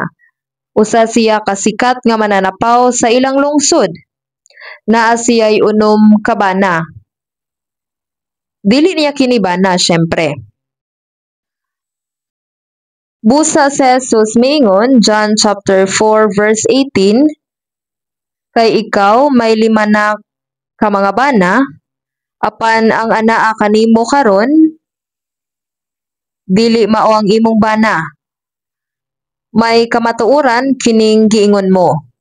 Usa siya kasikat nga mananapaw sa ilang lungsod. Naa siya'y unom ka bana. Dili niya kini bana, syempre. Busa si Jesus miingon, John chapter 4 verse 18, kay ikaw may 5 na ka mga bana, apan ang anaa kanimo karon dili mao ang imong bana. May kamatuoran kining giingon mo.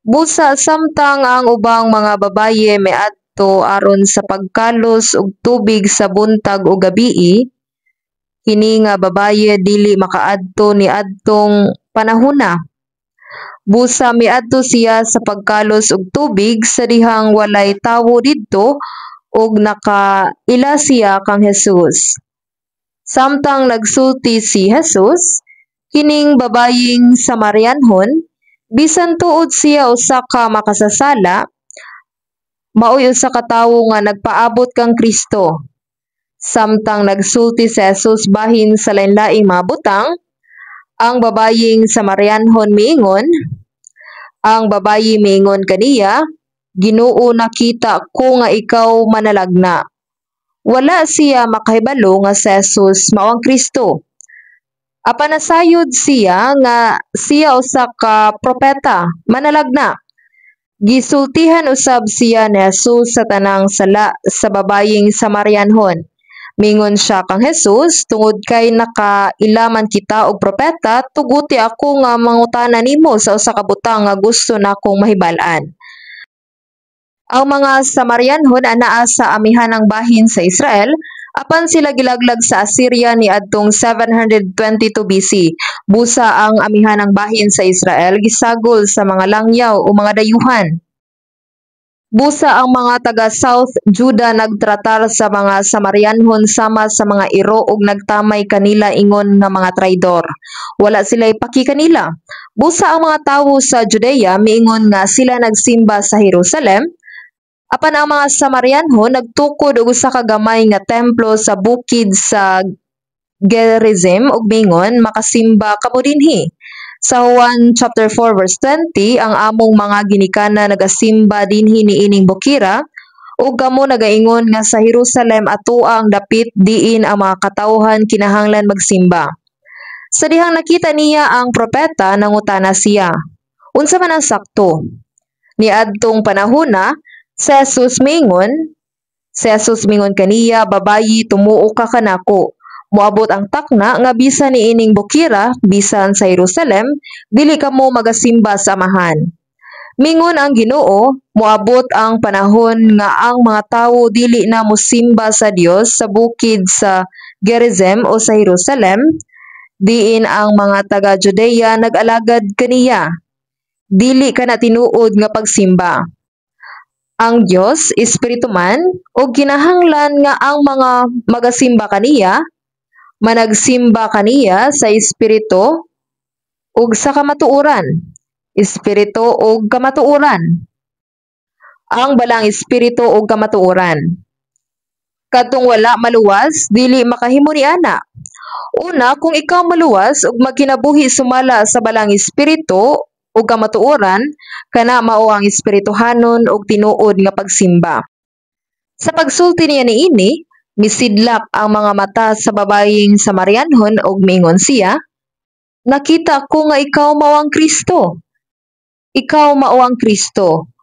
Busa samtang ang ubang mga babaye miadto aron sa pagkalos og tubig sa buntag o gabii, kini nga babaye dili makaadto niadtong panahona. Busa miadto siya sa pagkalos og tubig sa dihang walay tawo didto ug nakaila siya kang Jesus. Samtang nagsulti si Jesus, kining babayeng Samarianhon, bisan tuod siya usa ka makasasala, Maoy usa ka tawo nga nagpaabot kang Kristo. Samtang nagsulti si Jesus bahin sa lain-laing mga butang, ang babaying Samarianhon miingon, ang babayi miingon kaniya, Ginoo, nakita ko nga ikaw manalagna. Wala siya makahibalo nga si Jesus mao ang Kristo. Apan nasayod siya nga siya usa ka propeta, manalagna. Gisultihan usab siya ni Jesus sa tanang sala sa babaying Samarianhon. Mingon siya kang Jesus, tungod kay nakailaman kita og propeta, tuguti ako nga mangutana nimo sa usa ka butang nga gusto nakong mahibal-an. Ang mga Samarianhon anaa sa amihanang bahin sa Israel, apan sila gilaglag sa Assyria ni adtong 722 BC. Busa ang amihanang bahin sa Israel gisagol sa mga langyaw o mga dayuhan. Busa ang mga taga South Judah nagtratar sa mga Samarianhon sama sa mga iro ug nagtamay kanila ingon nga mga traidor. Wala sila'y paki kanila. Busa ang mga tawo sa Judea miingon nga sila nagsimba sa Jerusalem. Apan ang mga Samarianhon nagtukod og usa ka gamay nga templo sa bukid sa Gerizim ug mingon makasimba kamo dinhi. Sa Juan chapter 4 verse 20, ang among mga ginikana nagasimba dinhi niining bukira ug kamo nagaingon nga sa Jerusalem atoa ang dapit diin ang mga katawhan kinahanglan magsimba. Sa dihang nakita niya ang propeta nangutana siya, unsa man ang sakto? Niadtong panahona, si Jesus mingon kaniya, babayi, tumuo ka kanako. Moabot ang takna nga bisan niining bukira, bisan sa Jerusalem, dili kamo magasimba sa amahan. Mingon ang Ginoo, moabot ang panahon nga ang mga tawo dili na mosimba sa Dios sa bukid sa Gerizim o sa Jerusalem, diin ang mga taga Judea nag-alagad kaniya. Dili ka na tinuod nga pagsimba. Ang Dios espiritu man ug kinahanglan nga ang mga magasimba kaniya managsimba kaniya sa espiritu ug sa kamatuoran. Espiritu ug kamatuoran. Ang balang espiritu ug kamatuoran. Kadtong wala maluwas, dili makahimo ni ana. Una, kung ikaw maluwas ug magkinabuhi sumala sa balang espiritu ug kamatuoran, kana mao ang espirituhanon ug tinuod nga pagsimba. Sa pagsulti niya niini, misidlak ang mga mata sa babaying Samarianhon ug miingon siya, nakita ko nga ikaw mao ang Kristo. Ikaw mao ang Kristo.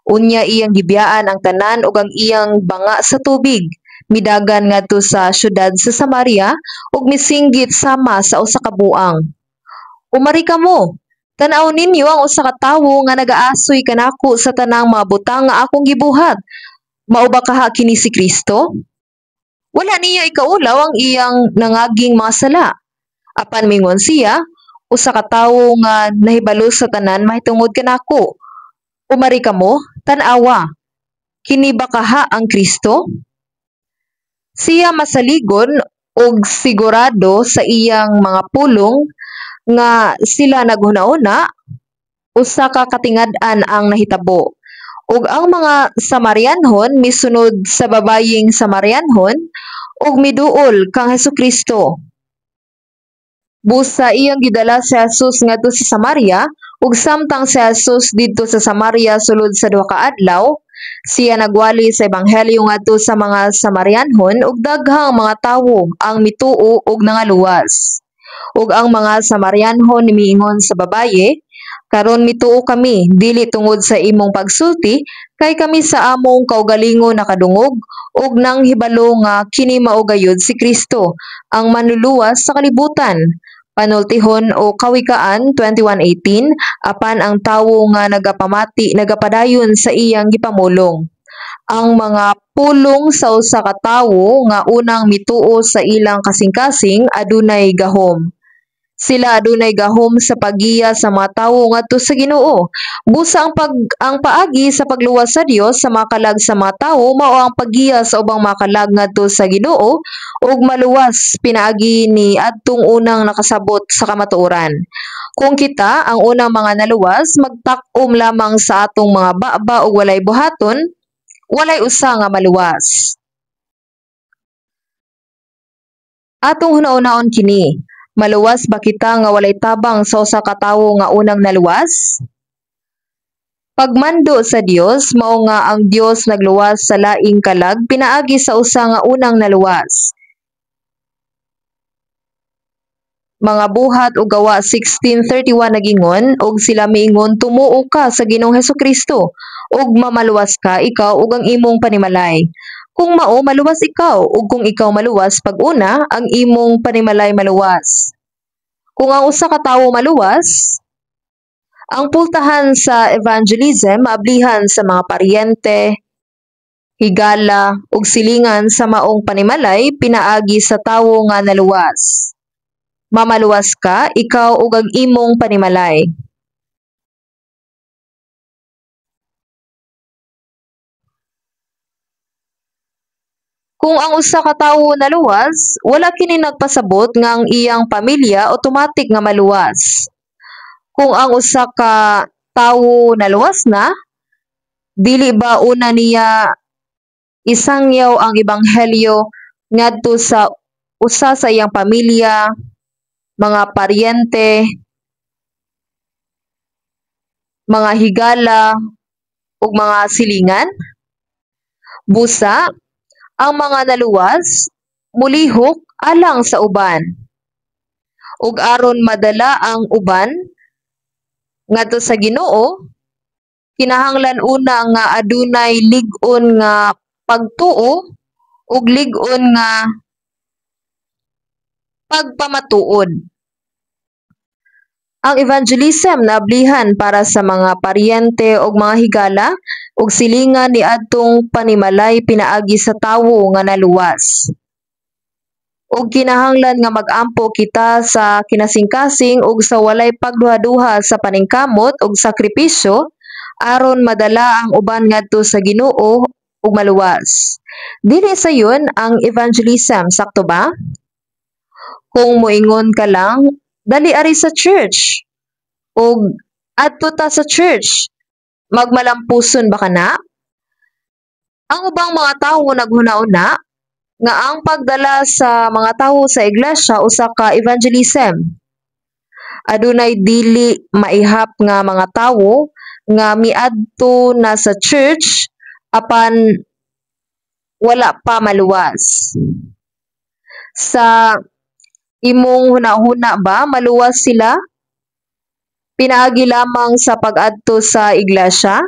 Unya iyang gibiyaan ang tanan ug ang iyang banga sa tubig. Midagan ngadto sa syudad sa Samaria ug misinggit sama sa usa ka buang. Umari kamo. Tan-aw ninyo ang usa ka tawo nga nagaasoy kanako sa tanang mga butang nga akong gibuhat. Mao ba kaha kini si Kristo? Wala niya ikaulaw ang iyang nangaging mga sala. Apan mingon siya, usa ka tawo nga nahibalo sa tanan mahitungod kanako. Umari kamo, tan-awa. Kini ba kaha ang Kristo? Siya masaligon og sigurado sa iyang mga pulong nga sila naghuna-una, usa ka katingad-an ang nahitabo. Ug ang mga Samarianhon misunod sa babaying Samarianhon ug miduol kang Hesukristo. Busa iyang gidala si Jesus ngadto sa Samaria ug samtang si Jesus didto sa Samaria sulod sa duha ka adlaw, siya nagwali sa ebanghelyo ngadto sa mga Samarianhon ug daghang mga tawo ang mituo ug nangaluwas. Ug ang mga Samarianhon miingon sa babaye, karon mituo kami dili tungod sa imong pagsulti kay kami sa among kaugalingon nakadungog ug nang hibalo nga kini mao gayud si Kristo ang manluluwas sa kalibutan. Panultihon o Kawikaan 21:18, apan ang tawo nga nagapadayon sa iyang gipamulong. Ang mga pulong sa usa ka tawo nga unang mituo sa ilang kasing-kasing adunay gahom. Sila adunay gahom sa paggiya sa mga tawo ngadto sa Ginoo. Busa ang paagi sa pagluwas sa Dios sa mga kalag sa mga tawo mao ang paggiya sa ubang mga kalag ngadto sa Ginoo ug maluwas pinaagi ni adtong unang nakasabot sa kamatuoran. Kung kita ang unang mga naluwas, magtak-om lamang sa atong mga baba ug walay buhaton, walay usa nga maluwas. Atong hunaon kini, maluwas ba kita nga walay tabang sa usa ka tawo nga unang naluwas? Pagmando sa Dios mao nga ang Dios nagluwas sa laing kalag pinaagi sa usa nga unang naluwas. Mga buhat ug gawa 16:31 nagingon og sila miingon tumuo ka sa Ginoong Hesukristo ug mamaluwas ka ikaw ug ang imong panimalay. Kung mao maluwas ikaw ug kung ikaw maluwas pag-una ang imong panimalay maluwas. Kung ang usa ka tawo maluwas, ang pultahan sa evangelism maablihan sa mga paryente, higala ug silingan sa maong panimalay pinaagi sa tawo nga naluwas. Mamaluwas ka, ikaw ug ang imong panimalay. Kung ang usa ka tawo naluwas, wala kini nagpasabot nga ang iyang pamilya automatic nga maluwas. Kung ang usa ka tawo naluwas na, dili ba una niya isangyaw ang ebanghelyo ngadto sa usa sa iyang pamilya, mga paryente, mga higala ug mga silingan? Busa, ang mga naluwas mulihok alang sa uban. Ug aron madala ang uban ngadto sa Ginoo, kinahanglan una nga adunay lig-on nga pagtuo ug lig-on nga pagpamatuod. Ang evangelism naablihan para sa mga paryente ug mga higala ug silingan niadtong panimalay pinaagi sa tawo nga naluwas. Ug kinahanglan nga mag-ampo kita sa kinasingkasing ug sa walay pagduha-duha sa paningkamot ug sakripisyo aron madala ang uban ngadto sa Ginoo ug maluwas. Dili sayon ang evangelism, sakto ba? Kung moingon ka lang, dali ari sa church ug adto ta sa church, magmalampuson ba kana? Ang ubang mga tawo naghuna-una nga ang pagdala sa mga tawo sa iglesia usa ka evangelism. Adunay dili maihap nga mga tawo nga miadto na sa church apan wala pa maluwas. Sa imong hunahuna ba maluwas sila? Pinaagi lamang sa pag-adto sa iglesia?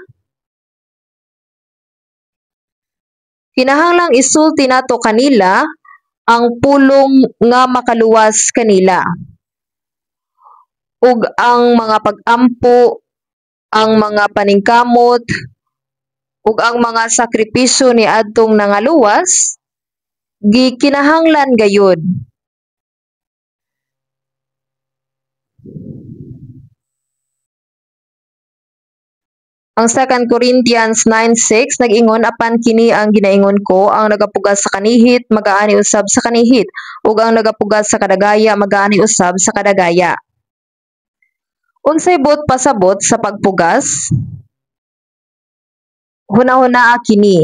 Kinahanglang isulti nato kanila ang pulong nga makaluwas kanila. Ug ang mga pag-ampo, ang mga paningkamot, ug ang mga sakripisyo ni adtong nangaluwas, gikinahanglan gayud. Ang 2 Corinthians 9:6 nag-ingon apan kini ang ginaingon ko ang nagapugas sa kanihit magaani usab sa kanihit ug ang nagapugas sa kadagaya magaani usab sa kadagaya. Unsay bot pasabot sa pagpugas? Hunahuna kini.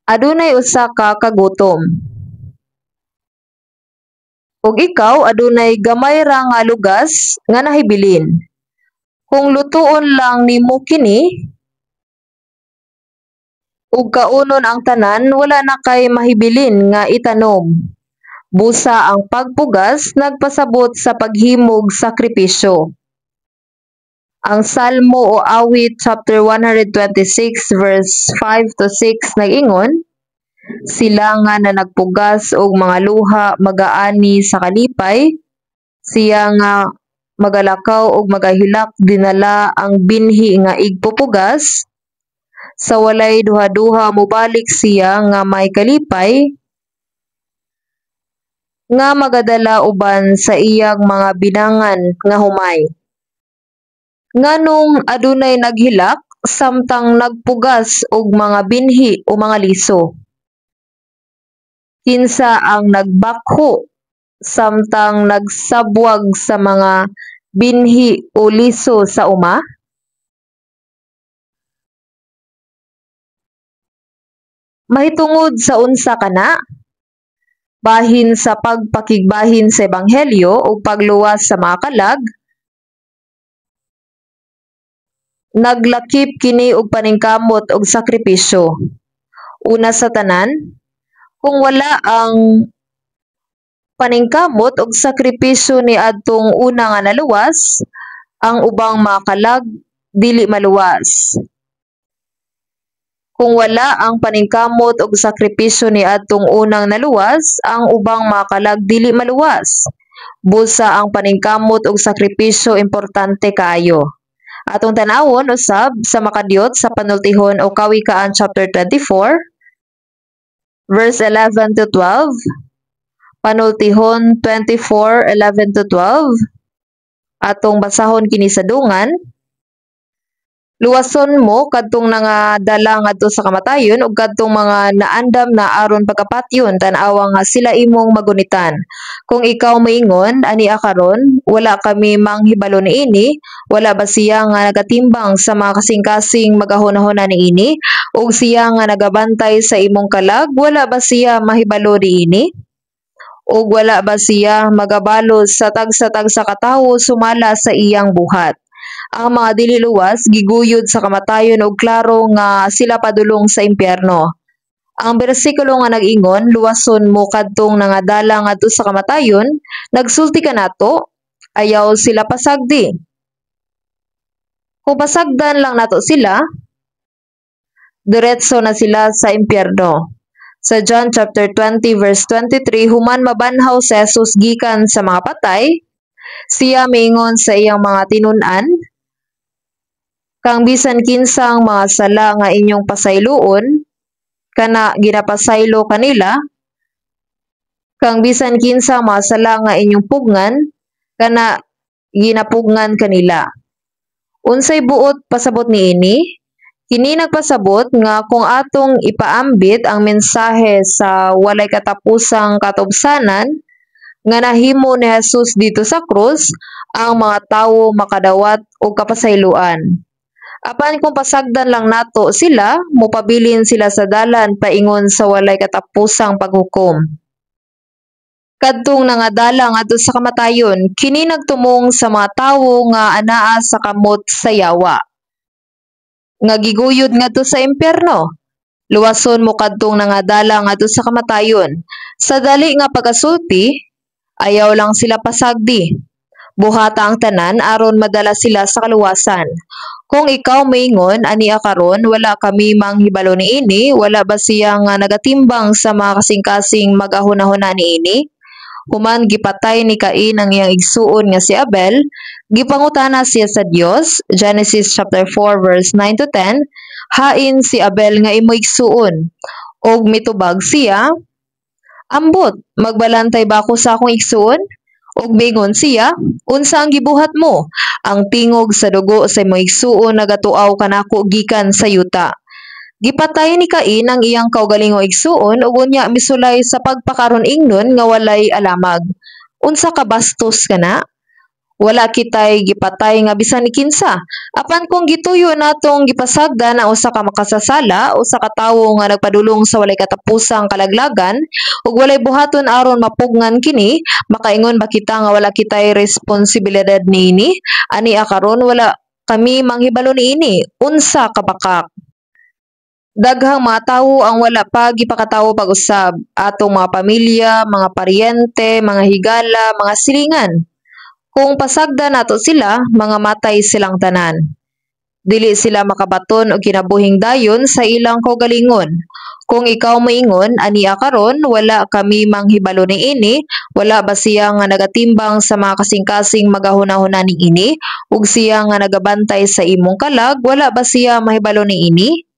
Adunay usa ka kagutom. Ug ikaw adunay gamay ra nga lugas nga nahibilin. Kung lutuon lang nimo kini ug kaunon ang tanan wala na kay mahibilin nga itanom. Busa ang pagpugas nagpasabot sa paghimog sakripisyo. Ang Salmo o Awit chapter 126 verse 5 to 6 nag-ingon, sila nga na nagpugas og mga luha magaani sa kalipay, siya nga magalakaw og magahilak dinala ang binhi nga igpupugas, sa walay duha-duha mobalik siya nga may kalipay, nga magadala uban sa iyang mga binangan nga humay. Nganong adunay naghilak samtang nagpugas og mga binhi o mga liso. Kinsa ang nagbakho samtang nagsabwag sa mga binhi o liso sa uma? Mahitungod sa unsa kana? Bahin sa pagpakigbahin sa ebanghelyo o pagluwas sa mga kalag, naglakip kini og paningkamot og sakripisyo. Una sa tanan, kung wala ang paningkamot og sakripisyo ni adtong una nga naluwas, ang ubang mga kalag dili maluwas. Kung wala ang paningkamot og sakripisyo ni adtong unang naluwas, ang ubang mga kalag dili maluwas. Busa ang paningkamot og sakripisyo importante kaayo. Atong tan-awon usab sa makadiyot sa panultihon o Kawikaan chapter 24 verse 11 to 12. Panultihon 24:11 to 12. Atong basahon kini sa dungan. Luwason mo kadtong nga dala ngadto sa kamatayon ug kadtong mga naandam na aron pagkapatyon tan-awa nga sila imong magunitan. Kung ikaw moingon ani karon, wala kami manghibalo niini, wala ba siya nga nagatimbang sa mga kasing-kasing magahunahuna niini ug siya nga nagabantay sa imong kalag, wala ba siya mahibalo niini? Ug wala ba siya magabalo sa tagsa-tagsa ka tawo sumala sa iyang buhat? Ang mga dili luwas giguyod sa kamatayon ug klaro nga sila padulong sa impyerno. Ang bersikulo nga nag-ingon, luwason mo kadtong nangadala ngadto sa kamatayon, nagsulti ka nato, ayaw sila pasagdi. Kung pasagdan lang nato sila, diretso na sila sa impyerno. Sa John chapter 20 verse 23, human mabanhaw si Jesus gikan sa mga patay, siya miingon sa iyang mga tinun-an, kang bisan kinsang mga sala nga inyong pasayloon, kana ginapasaylo kanila, kang bisan kinsang mga sala nga inyong pugngan, kana ginapugngan kanila. Unsay buot pasabot niini? Kini nagpasabot nga kung atong ipaambit ang mensahe sa walay katapusang katubsanan nga nahimo ni Jesus dito sa krus, ang mga tawo makadawat og kapasayloan. Apan kung pasagdan lang nato sila, mopabilin sila sa dalan paingon sa walay katapusang paghukom. Kadtong nangadala ngadto sa kamatayon, kini nagtumong sa mga tawo nga anaa sa kamot sa yawa. Nga giguyod ngadto sa impyerno. Luwason mo kadtong nangadala ngadto sa kamatayon. Sa dali nga pagasulti, ayaw lang sila pasagdi. Buhata ang tanan aron madala sila sa kaluwasan. Kung ikaw moingon ani karon, wala kami manghibalo niini, wala ba siya nga nagatimbang sa mga kasing-kasing magahunahuna niini? Human gipatay ni Cain ang iyang igsuon nga si Abel, gipangutana siya sa Dios, Genesis chapter 4 verse 9 to 10, hain si Abel nga imo igsuon, og mitubag siya, ambot, magbalantay ba ako sa akong igsuon? Og bingon siya, unsa ang gibuhat mo? Ang tingog sa dugo sa imong igsuon nagatuaw kanako gikan sa yuta. Gipatay ni Cain ang iyang kaugalingong igsuon ug unya misulay sa pagpakaron ingnon nga walay alamag. Unsa ka bastos kana? Wala kitay gipatay nga bisan ni kinsa. Apan kung gituyo natong gipasagdan ang usa ka makasasala, usa ka tawo nga nagpadulong sa walay katapusang kalaglagan ug walay buhaton aron mapugngan kini, makaingon ba kita nga wala kitay responsibilidad niini? Ani karon wala kami manghibalo niini. Unsa ka bakak? Daghang mga tawo ang wala pa gipakatawo pag-usab, atong mga pamilya, mga paryente, mga higala, mga silingan. Kung pasagda nato sila, mga matay silang tanan. Dili sila makabaton o kinabuhing dayon sa ilang kaugalingon. Kung ikaw moingon ani karon, wala kami manghibalo niini, wala ba siya nga nagatimbang sa mga kasing-kasing magahunahuna niini, ug siya nga nagabantay sa imong kalag, wala ba siya mahibalo niini?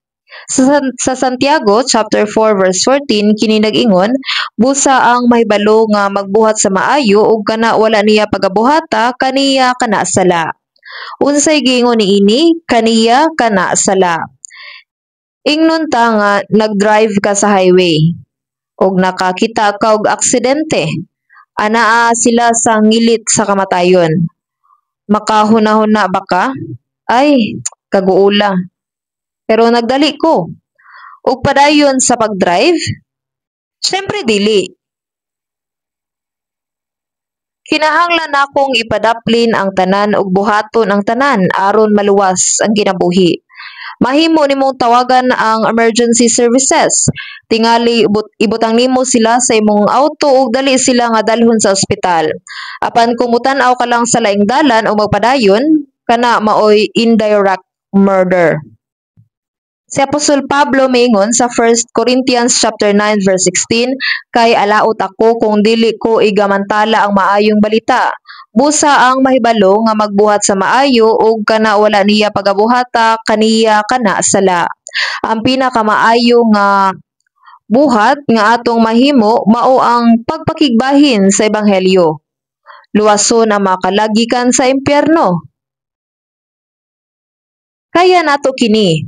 Sa Santiago chapter 4 verse 14 kini nag-ingon, busa ang mahibalo nga magbuhat sa maayo ug kana wala niya pagabuhata, kaniya kana sala. Unsay giingon niini? Kaniya kana sala. Ingnon ta nga nag-drive ka sa highway ug nakakita ka og aksidente. Anaa sila sa ngilit sa kamatayon. Makahuna-huna ba ka? Ay, kaguula. Pero nagdali ko. ug padayon sa pag-drive? Syempre dili. Kinahanglan nakong ipadaplin ang tanan ug buhaton ang tanan aron maluwas ang kinabuhi. Mahimo nimong tawagan ang emergency services. Tingali ibutang nimo sila sa imong auto ug dali sila nga dalhon sa ospital. Apan kung mutan-aw ka lang sa laing dalan o magpadayon, kana maoy indirect murder. Si Apostol Pablo maingon sa 1 Corinthians chapter 9 verse 16, kay alaot ako kung dili ko igamantala ang maayong balita. Busa ang mahibalo nga magbuhat sa maayo ug kana wala niya pagabuhata kaniya kana sala. Ang pinakamaayo nga buhat nga atong mahimo mao ang pagpakigbahin sa ebanghelyo. Luwason ang makalagikan sa impyerno. Kaya nato kini.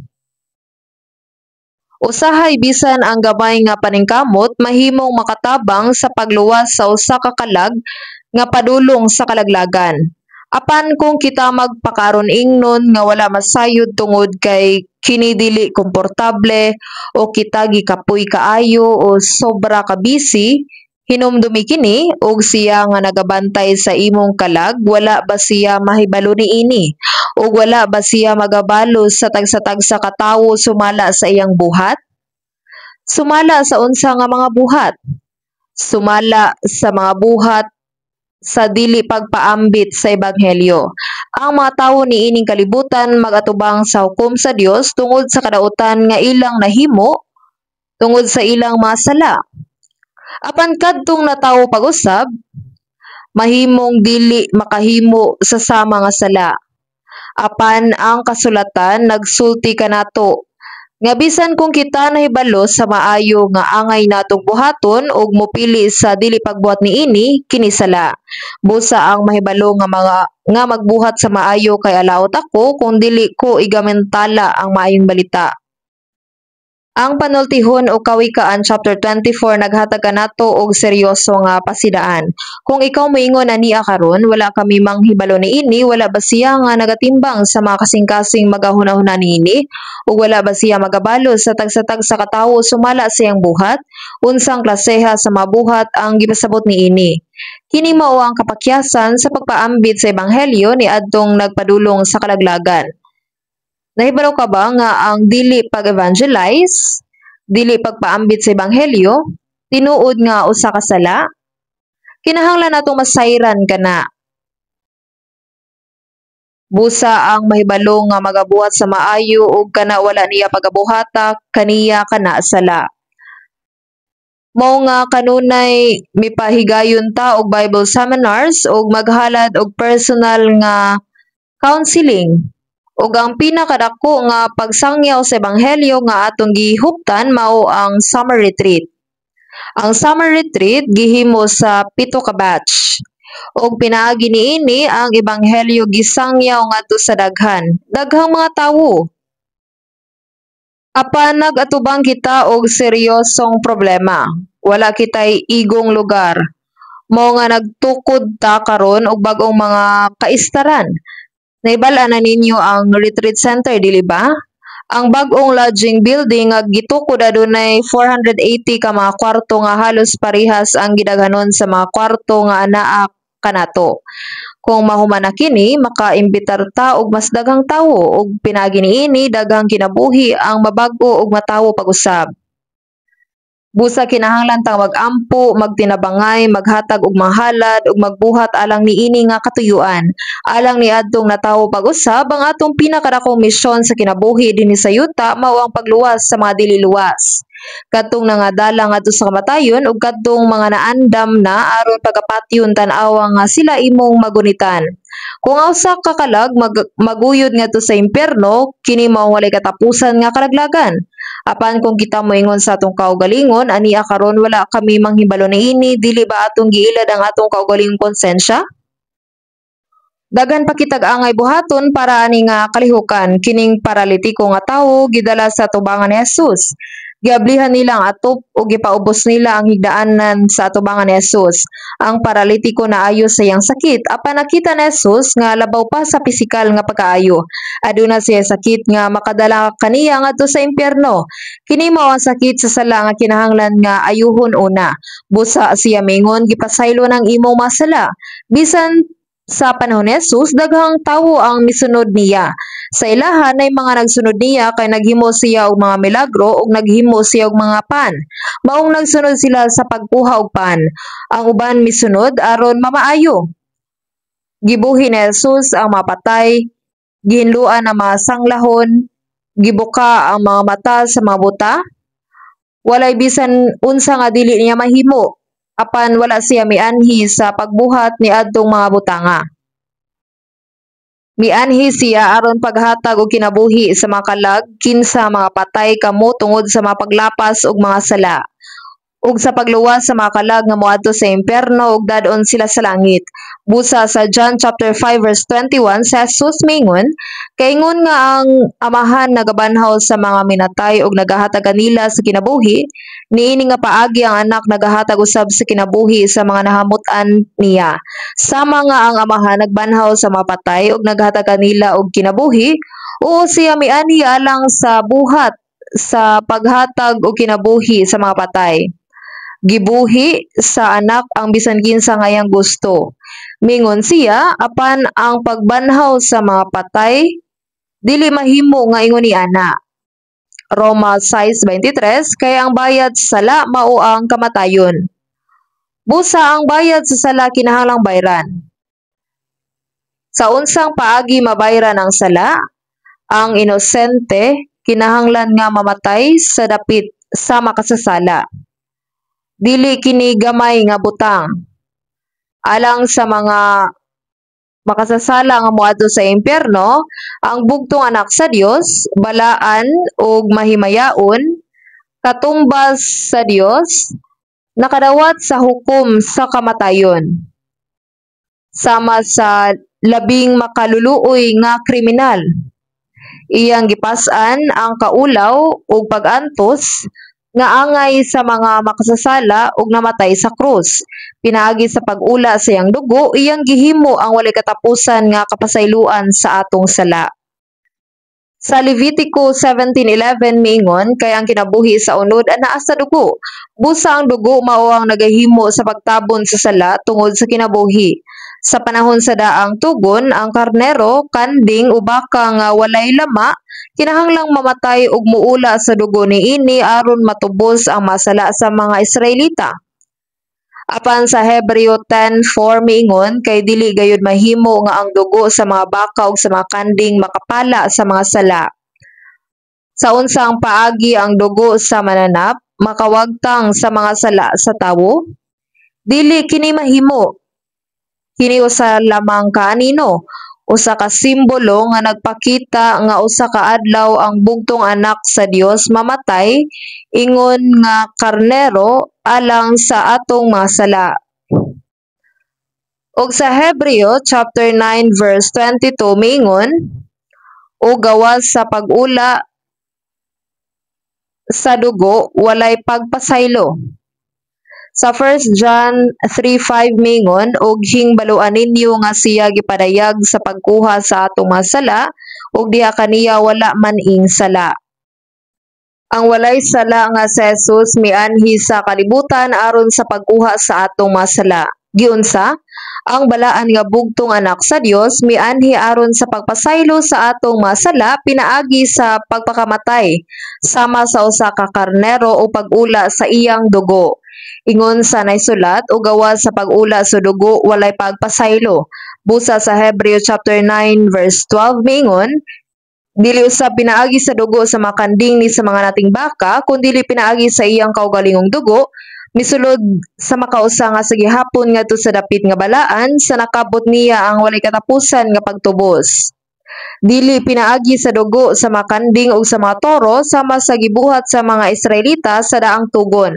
Usahay bisan ang gamay nga paningkamot mahimong makatabang sa pagluwas sa usa ka kalag nga padulong sa kalaglagan. Apan kung kita magpakaron ingnon nga wala masayod tungod kay kini dili komportable o kita gikapoy kaayo o sobra ka busy, hinumdumi kini og siya nga nagabantay sa imong kalag wala ba siya mahibalo niini ug wala ba siya magabalo sa tagsa-tagsa ka tawo sumala sa iyang buhat? Sumala sa unsa nga mga buhat? Sumala sa mga buhat sa dili pagpaambit sa ebanghelyo. Ang mga tawo niining kalibutan magatubang sa hukom sa Dios tungod sa kadautan nga ilang nahimo tungod sa ilang mga sala. Apan kadtong natawo pag-usab, mahimong dili makahimo sa sama nga sala. Apan ang kasulatan nagsulti kanato nga bisan kung kita nahibalo sa maayo nga angay natong buhaton ug mopili sa dili pagbuhat niini kini sala. Busa ang mahibalo nga magbuhat sa maayo kay alaot ako kung dili ko igamantala ang maayong balita. Ang panultihon o Kawikaan chapter 24 naghatag kanato og seryoso nga pasidaan. Kung ikaw moingon ania karon wala kami manghibalo niini, wala ba siya nga nagatimbang sa mga kasing-kasing magahunahuna niini? O wala ba siya magabalo sa tagsa-tagsa ka tawo sumala sa iyang buhat? Unsang klaseha sa mabuhat ang gipasabot niini? Kini mao ang kapakyasan sa pagpaambit sa ebanghelyo ni adtong nagpadulong sa kalaglagan. Nahibalo ka ba nga ang dili pag-evangelize, dili pagpaambit sa ebanghelyo, tinuod nga usa ka sala? Kinahanglan natong masayran kana. Busa ang mahibalo nga magabuhat sa maayo ug kana wala niya pagabuhata kaniya kana sala. Mao nga kanunay mipahigayon ta og Bible seminars ug maghalad og personal nga counseling. Ug ang pinakadako nga pagsangyaw sa ebanghelyo nga atong gihuptan mao ang summer retreat. Ang summer retreat gihimo sa 7 ka batch. Ug pinaagi niini ang ebanghelyo gisangyaw ngadto sa daghang mga tawo. Apan nagatubang kita og seryosong problema. Wala kitay igong lugar. Mao nga nagtukod ta karon og bag-ong mga kaistaran. Naibal-an na ninyo ang retreat center, dili ba? Ang bag-ong lodging building nga gitukod adunay 480 ka mga kwarto nga halos parehas ang gidaghanon sa mga kwarto nga anaa kanato. Kung mahuman na kini, makaimbitar ta og mas daghang tawo ug pinagi niini daghang kinabuhi ang mabag-o ug matawo pag-usab. Busa kinahanglan tang mag-ampo, magtinabangay, maghatag og mahalad ug magbuhat alang niini nga katuyuan. Alang ni adtong natawo pag-usab ang atong pinakadakong misyon sa kinabuhi dinhi sa yuta mao ang pagluwas sa mga dili luwas. Kadtong nangadala ngadto sa kamatayon ug kadtong mga naandam na aron pagapatyon tan-awa nga sila imong magunitan. Kung usa ka kalag maguyod ngadto sa impyerno, kini mao walay katapusan nga kalaglagan. Apan kung kita moingon sa atong kaugalingon, ania karon wala kami manghibalo niini, dili ba atong giilad ang atong kaugalingong konsensya? Dagan pa kitag angay buhaton para ani nga kalihukan kining paralitiko nga tawo gidala sa tubangan ni Jesus. Giablihan nila ang atop o gipaubos nila ang higdaanan sa atubangan ni Jesus. Ang paralitiko na ayo sa iyang sakit. Apan nakita ni Jesus nga labaw pa sa pisikal nga pagkaayo. Aduna siya sakit nga makadala kaniya ngadto sa impyerno. Kini mao ang sakit sa sala nga kinahanglan nga ayuhon una. Busa siya mingon gipasaylo ng imong masala. Bisan sa panahon ni Jesus, daghang tawo ang misunod niya. Sa ilahan ay mga nagsunod niya kay naghimo siya og mga milagro ug naghimo siya og mga pan. Maong nagsunod sila sa pagkuha og pan. Ang uban misunod aron mamaayo. Gibuhi ni Jesus ang mapatay, gihinluan ang mga sanglahon, gibuka ang mga mata sa mga buta. Walay bisan unsa nga dili niya mahimo, apan wala siya mianhi sa pagbuhat ni adtong mga butanga. Mianhi siya aron paghatag og kinabuhi sa mga kalag kinsa mga patay kamo tungod sa mga paglapas og mga sala ug sa pagluwas sa mga kalag nga moadto sa impyerno ug dadon sila sa langit. Busa sa John chapter 5 verse 21 sa Jesus mingon, kaingon nga ang amahan nagabanhaw sa mga minatay ug nagahatag kanila sa kinabuhi, niini nga paagi ang anak nagahatag usab sa kinabuhi sa mga nahamutan niya. Sama nga ang amahan nagbanhaw sa mga patay ug naghatag kanila og kinabuhi, o siya mianhi alang sa buhat sa paghatag og kinabuhi sa mga patay. Gibuhi sa anak ang bisan kinsa nga iyang gusto. Mingon siya, apan ang pagbanhaw sa mga patay dili mahimo nga ingon ni ana. Roma 6:23 kay ang bayad sa sala mao ang kamatayon. Busa ang bayad sa sala kinahanglang bayran. Sa unsang paagi mabayran ang sala, ang inosente kinahanglan nga mamatay sa dapit sa makasasala. Dili kini gamay nga butang. Alang sa mga makasasala nga moadto sa impyerno, ang bugtong anak sa Dios, balaan ug mahimayaon, katumbas sa Dios, nakadawat sa hukom sa kamatayon. Sama sa labing makaluluoy nga kriminal. Iyang gipas-an ang kaulaw ug pag-antos nga angay sa mga makasasala ug namatay sa krus. Pinaagi sa pag-ula sa iyang dugo, iyang gihimo ang walay katapusan nga kapasayloan sa atong sala. Sa Levitico 17:11 miingon kay ang kinabuhi sa unod anaa sa dugo. Busa ang dugo mao ang nagahimo sa pagtabon sa sala tungod sa kinabuhi. Sa panahon sa daang tugon, ang karnero, kanding o baka nga walay lama kinahanglang mamatay ug muula sa dugo niini aron matubos ang masala sa mga Israelita. Apan sa Hebreo 10:4 miingon kay dili gayud mahimo nga ang dugo sa mga baka ug sa mga kanding makapala sa mga sala. Sa unsang paagi ang dugo sa mananap makawagtang sa mga sala sa tawo, dili kini mahimo. Kini usa lamang kanino, usa ka simbolo nga nagpakita nga usa ka adlaw ang bugtong anak sa Dios mamatay ingon nga karnero alang sa atong mga sala. Og sa Hebreo chapter 9 verse 22 miingon, o gawas sa pag-ula sa dugo walay pagpasaylo. Sa 1 John 3:5 mingon, og hingbaluan ninyo nga siya gipadayag sa pagkuha sa atong mga sala, ug diha kaniya wala man ing sala. Ang walay sala nga si Jesus mianhi sa kalibutan aron sa pagkuha sa atong mga sala. Giunsa, ang balaan nga bugtong anak sa Dios mianhi aron sa pagpasaylo sa atong mga sala pinaagi sa pagpakamatay, sama sa usa ka karnero o pag-ula sa iyang dugo. Ingon sa naisulat o gawas sa pag-ula sa dugo walay pagpasaylo. Busa sa Hebreo chapter 9 verse 12 miingon, dili usab pinaagi sa dugo sa makanding ni sa mga nating baka, kundi pinaagi sa iyang kaugalingong dugo, misulod sa makausa nga sa gihapon ngadto sa dapit nga balaan sa nakabot niya ang walay katapusan nga pagtubos. Dili pinaagi sa dugo sa makanding o sa mga toro sama sa gibuhat sa mga Israelita sa daang tugon.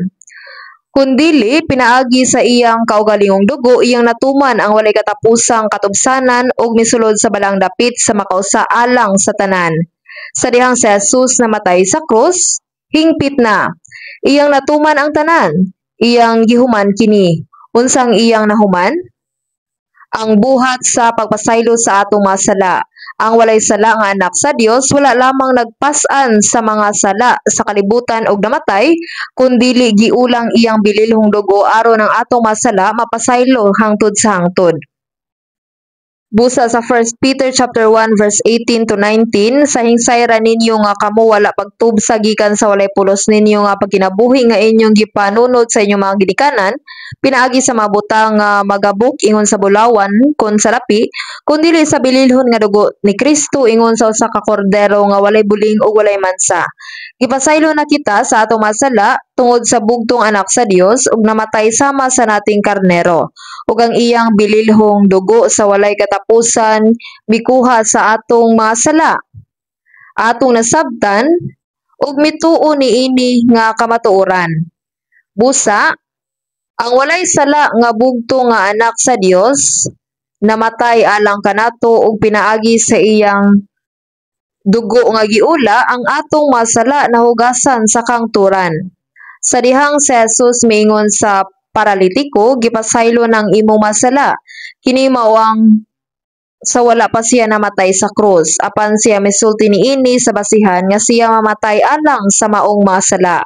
Kundili pinaagi sa iyang kaugalingong dugo iyang natuman ang walay katapusang katubsanan ug misulod sa balang dapit sa makausa alang sa tanan. Sa dihang si Jesus namatay sa krus, Hingpit na. Iyang natuman ang tanan. Iyang gihuman kini. Unsang iyang nahuman? Ang buhat sa pagpasaylo sa atong mga sala. Ang walay sala nga anak sa Dios wala lamang nagpas-an sa mga sala sa kalibutan og namatay, kundili giulang iyang bililhong dugo aron ang atong mga sala mapasaylo hangtod sa hangtod. Busa sa 1 Peter chapter 1 verse 18 to 19, sa hingsay ra ninyo nga kamo wala pagtubsa gikan sa walay pulos ninyo nga pagkinabuhi nga inyong gipanunod sa inyong mga ginikanan, pinaagi sa mga butang nga magabok ingon sa bulawan kon sa lapi, kundili sa bililhon nga dugo ni Kristo ingon sa usa ka kordero nga walay buling ug walay mansa. Gipasaylo na kita sa atong masala tungod sa bugtong anak sa Dios ug namatay sama sa nating karnero. Ug ang iyang bililhong dugo sa walay katapusan mikuha sa atong mga sala. Atong nasabtan ug mituo niini nga kamatuoran. Busa, ang walay sala nga bugtong nga anak sa Dios namatay alang kanato ug pinaagi sa iyang dugo nga giula ang atong masala nahugasan sa kangturan. Sa dihang si Jesus miingon sa paralitiko, gipasaylo ng imong masala. Kini mao ang sa wala pa siya namatay sa krus, apan siya misulti niini sa basihan nga siya mamatay alang sa maong masala.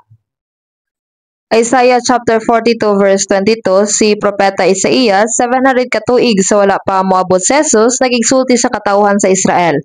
Isaiah chapter 42 verse 22, si Propeta Isaias 700 katuig sa wala pa moabot si Jesus, nagigsulti sa katawhan sa Israel.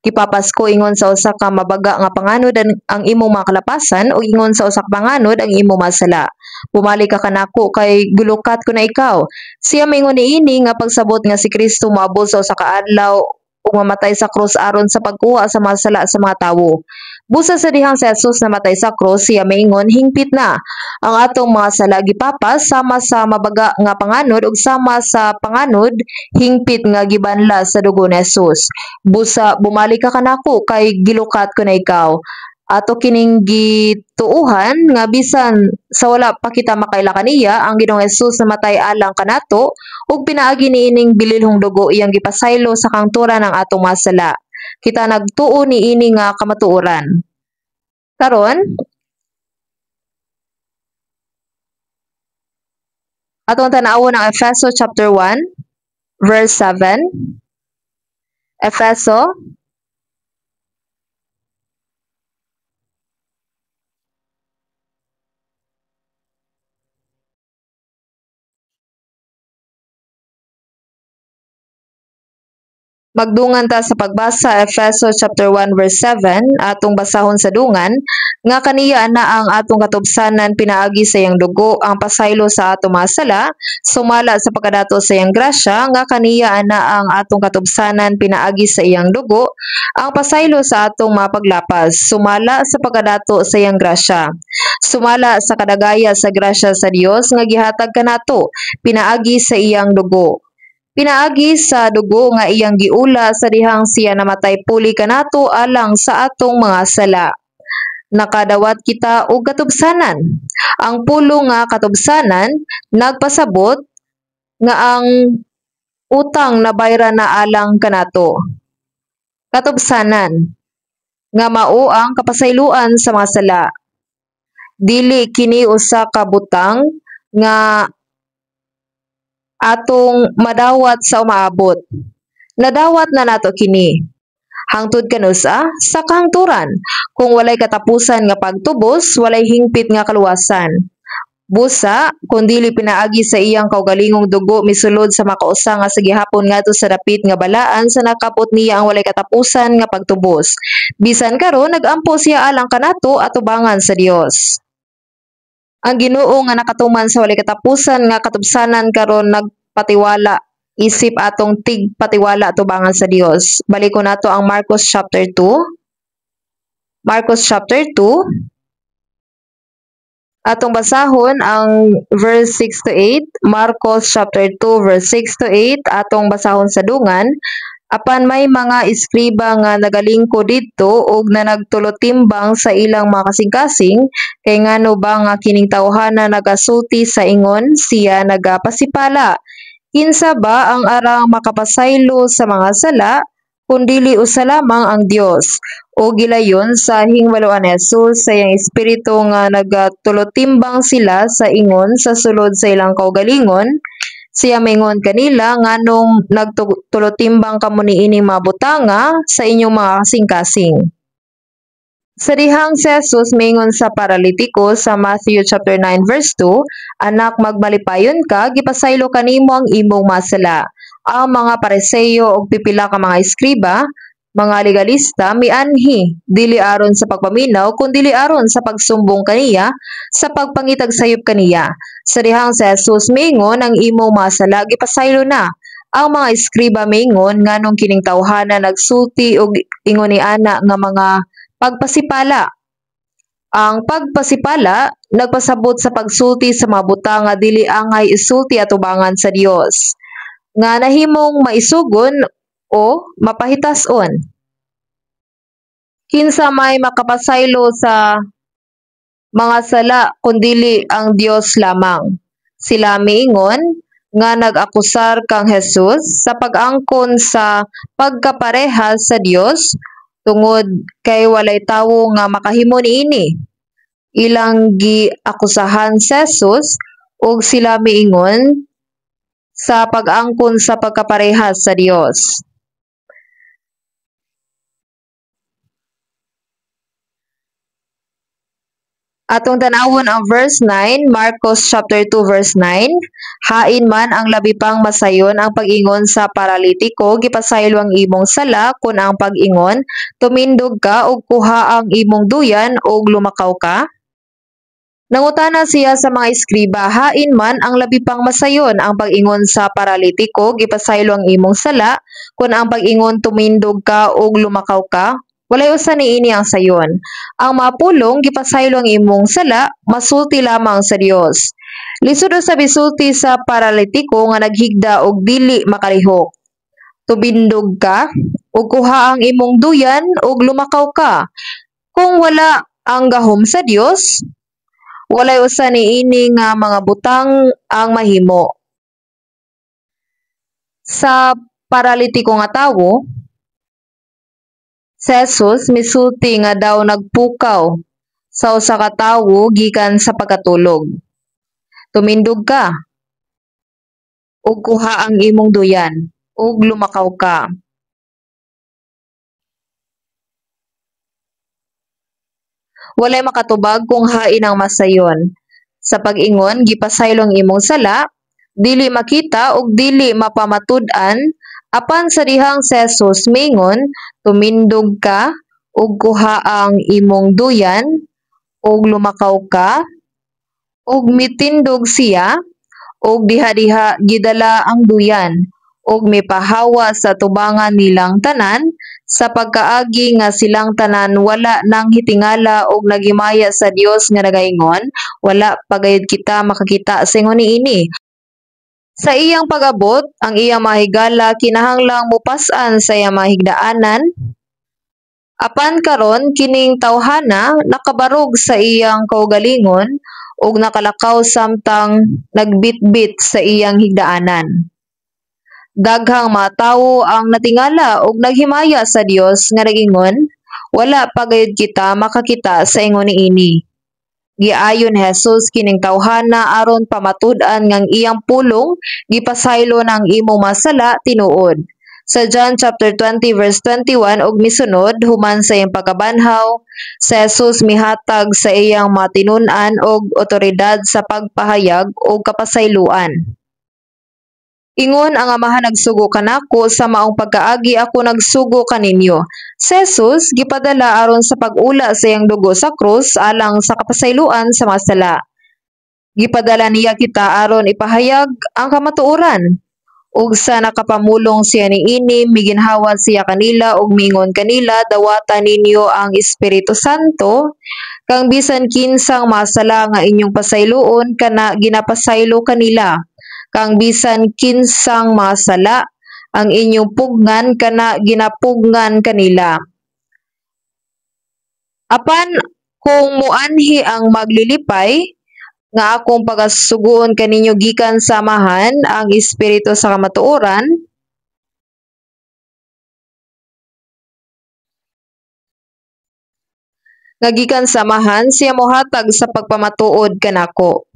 Gipapasko ingon sa usa ka mabaga nga panganod ang imong mga kalapasan o ingon sa usa ka panganod ang imong masala. Bumalik ka kanako kay gulukat ko na ikaw. Siya mingon niini nga pagsabot nga si Kristo moabot sa usa ka adlaw ug mamatay sa krus aron sa pagkuha sa masala sa mga tawo. Busa sa dihang si Jesus namatay sa krus, siya miingon hingpit na ang atong mga sala gipapas sama sa mabaga nga panganod ug sama sa panganod hingpit nga gibanla sa dugo ni Jesus. Busa bumalik ka kanako kay gilukat ko na ikaw. Ato kining gituuhan nga bisan sa wala pa kita makaila kaniya, ang Ginoong Jesus namatay alang kanato ug pinaagi niining bililhong dugo iyang gipasaylo sa kangturan ng atong mga sala. Kita nagtuo niini nga kamatuoran. Karon, atong tan-awon ang Efeso chapter 1 verse 7. Efeso Magdungan ta sa pagbasa Efeso chapter 1 verse 7, atong basahon sa dungan, nga kaniya na ang atong katubsanan pinaagi sa iyang dugo ang pasaylo sa atong mga sala, sumala sa pagkadato sa iyang grasya, nga kaniya na ang atong katubsanan pinaagi sa iyang dugo ang pasaylo sa atong mga paglapas, sumala sa pagkadato sa iyang grasya. Sumala sa kadagaya sa grasya sa Dios nga gihatag kanato pinaagi sa iyang dugo. Pinaagi sa dugo nga iyang giula sa dihang siya namatay puli kanato alang sa atong mga sala. Nakadawat kita og katubsanan. Ang pulo nga katubsanan nagpasabot nga ang utang nabayran na alang kanato. Katubsanan nga mao ang kapasayloan sa mga sala. Dili kini usa ka butang nga atong madawat sa umaabot. Nadawat na nato kini. Hangtod kanusa sa kahangturan. Kung walay katapusan nga pagtubos, walay hingpit nga kaluwasan. Busa, kung dili pinaagi sa iyang kaugalingong dugo misulod sa makausa nga sa gihapon ngadto sa dapit nga balaan sa nakapot niya ang walay katapusan nga pagtubos. Bisan karon nagampo siya alang kanato atubangan sa Dios. Ang Ginoo nga nakatuman sa walay katapusan nga katubsanan karon nagpatiwala isip atong tigpatiwala atubangan sa Dios. Balikon nato ang Marcos chapter 2. Marcos chapter 2. Atong basahon ang verse 6 to 8. Marcos chapter 2 verse 6 to 8 atong basahon sa dungan. Apan may mga iskriba nga nagalingko didto ug na nagtulotimbang sa ilang mga kasing-kasing, kay ngano ba nga kining tawhana nagasulti sa ingon siya nagapasipala. Kinsa ba ang arang makapasaylo sa mga sala kundili usa lamang ang Dios. O gilayon sa hingwaluan ni Jesus sa iyang espiritu nga nagatulotimbang sila sa ingon sa sulod sa ilang kaugalingon. Siya mingon kanila nganong nagtulotimbang kamo niining mga butanga sa inyong mga kasing-kasing. Sa dihang si Jesus mingon sa paralitiko sa Matthew chapter 9 verse 2, "Anak, magmalipayon ka, gipasaylo kanimo ang imong masala." Ang mga Pariseo ug pipila ka mga eskriba, mga legalista mianhi dili aron sa pagpaminaw kundi aron sa pagsumbong kaniya sa pagpangitag sayop kaniya. Sa dihang si Jesus mingon ang imong masala gipasaylo na. Ang mga eskriba mingon nganong kining tawhana nagsulti og ingon ni ana nga mga pagpasipala. Ang pagpasipala nagpasabot sa pagsulti sa mga butanga dili angay isulti atubangan sa Dios nga nahimong maisugon o mapahitason. Kinsa may makapasaylo sa mga sala kundili ang Dios lamang. Sila miingon nga nag-akusar kang Jesus sa pag-angkon sa pagkaparehas sa Dios tungod kay walay tawo nga makahimo niini. Ilang giakusahan si Jesus ug sila miingon sa pag-angkon sa pagkaparehas sa Dios. Atong tanawon ang verse 9, Marcos chapter 2 verse 9. Hain man ang labi pang masayon ang pag-ingon sa paralitiko, gipasaylo ang imong sala kun ang pag-ingon, tumindog ka ug kuha ang imong duyan ug lumakaw ka. Nangutana siya sa mga eskriba, hain man ang labi pang masayon ang pag-ingon sa paralitiko, gipasaylo ang imong sala kun ang pag-ingon tumindog ka ug lumakaw ka. Walay usa niini ang sayon. Ang mapulong gipasaylo ang imong sala, masulti lamang sa Dios. Lisod sa bisulti sa paralitiko nga naghigda og dili makalihok. Tubindog ka ug kuha ang imong duyan ug lumakaw ka. Kung wala ang gahom sa Dios, walay usa niini nga mga butang ang mahimo. Sa paralitiko nga tawo, si Jesus misulti nga daw nagpukaw sa usa ka tawo gikan sa pagkatulog. Tumindog ka ug kuha ang imong duyan ug lumakaw ka. Walay makatubag kung hain ang masayon. Sa pag-ingon gipasaylo ang imong sala, dili makita ug dili mapamatud-an. Apan sa dihang si Jesus mingon, tumindog ka ug kuha ang imong duyan ug lumakaw ka, ug mitindog siya ug diha-diha gidala ang duyan ug mipahawa sa tubangan nilang tanan sa pagkaagi nga silang tanan wala nang hitingala ug nagimaya sa Dios nga nagaingon, wala pagayud kita makakita sa ingon niini. Sa iyang pag-abot, ang iyang mahigala kinahanglang mupas-an sa iyang mahigdaanan. Apan karon kining tawhana nakabarog sa iyang kaugalingon ug nakalakaw samtang nagbitbit sa iyang higdaanan. Daghang mga tawo ang natingala ug naghimaya sa Dios nga nagingon, wala pagayud kita makakita sa ingon niini. Giayon ni Jesus kining tawhana aron pamatud-an ngang iyang pulong gipasaylo ng imong masala tinuod. Sa John chapter 20 verse 21 ug misunod human sa iyang pagkabanhaw, si Jesus mihatag sa iyang matinun-an og otoridad sa pagpahayag og kapasayloan. Ingon ang Amahan, nagsugo kanako sa maong pagkaagi ako nagsugo kaninyo. Si Jesus gipadala aron sa pag-ula sa iyang dugo sa krus alang sa kapasayloan sa mga sala. Gipadala niya kita aron ipahayag ang kamatuoran. Ug sa nakapamulong siya niini, miginhawa siya kanila ug mingon kanila, dawatan ninyo ang Espiritu Santo, kang bisan kinsang masala nga inyong pasayloon kana ginapasaylo kanila. Kang bisan kinsang masala ang inyong pugnan kana ginapugnan kanila. Apan kung muanhi ang maglilipay nga akong pagasugoon kaninyo gikan sa Amahan ang Espiritu sa kamatuoran, nga gikan sa amahan siya mohatag sa pagpamatuod kanako.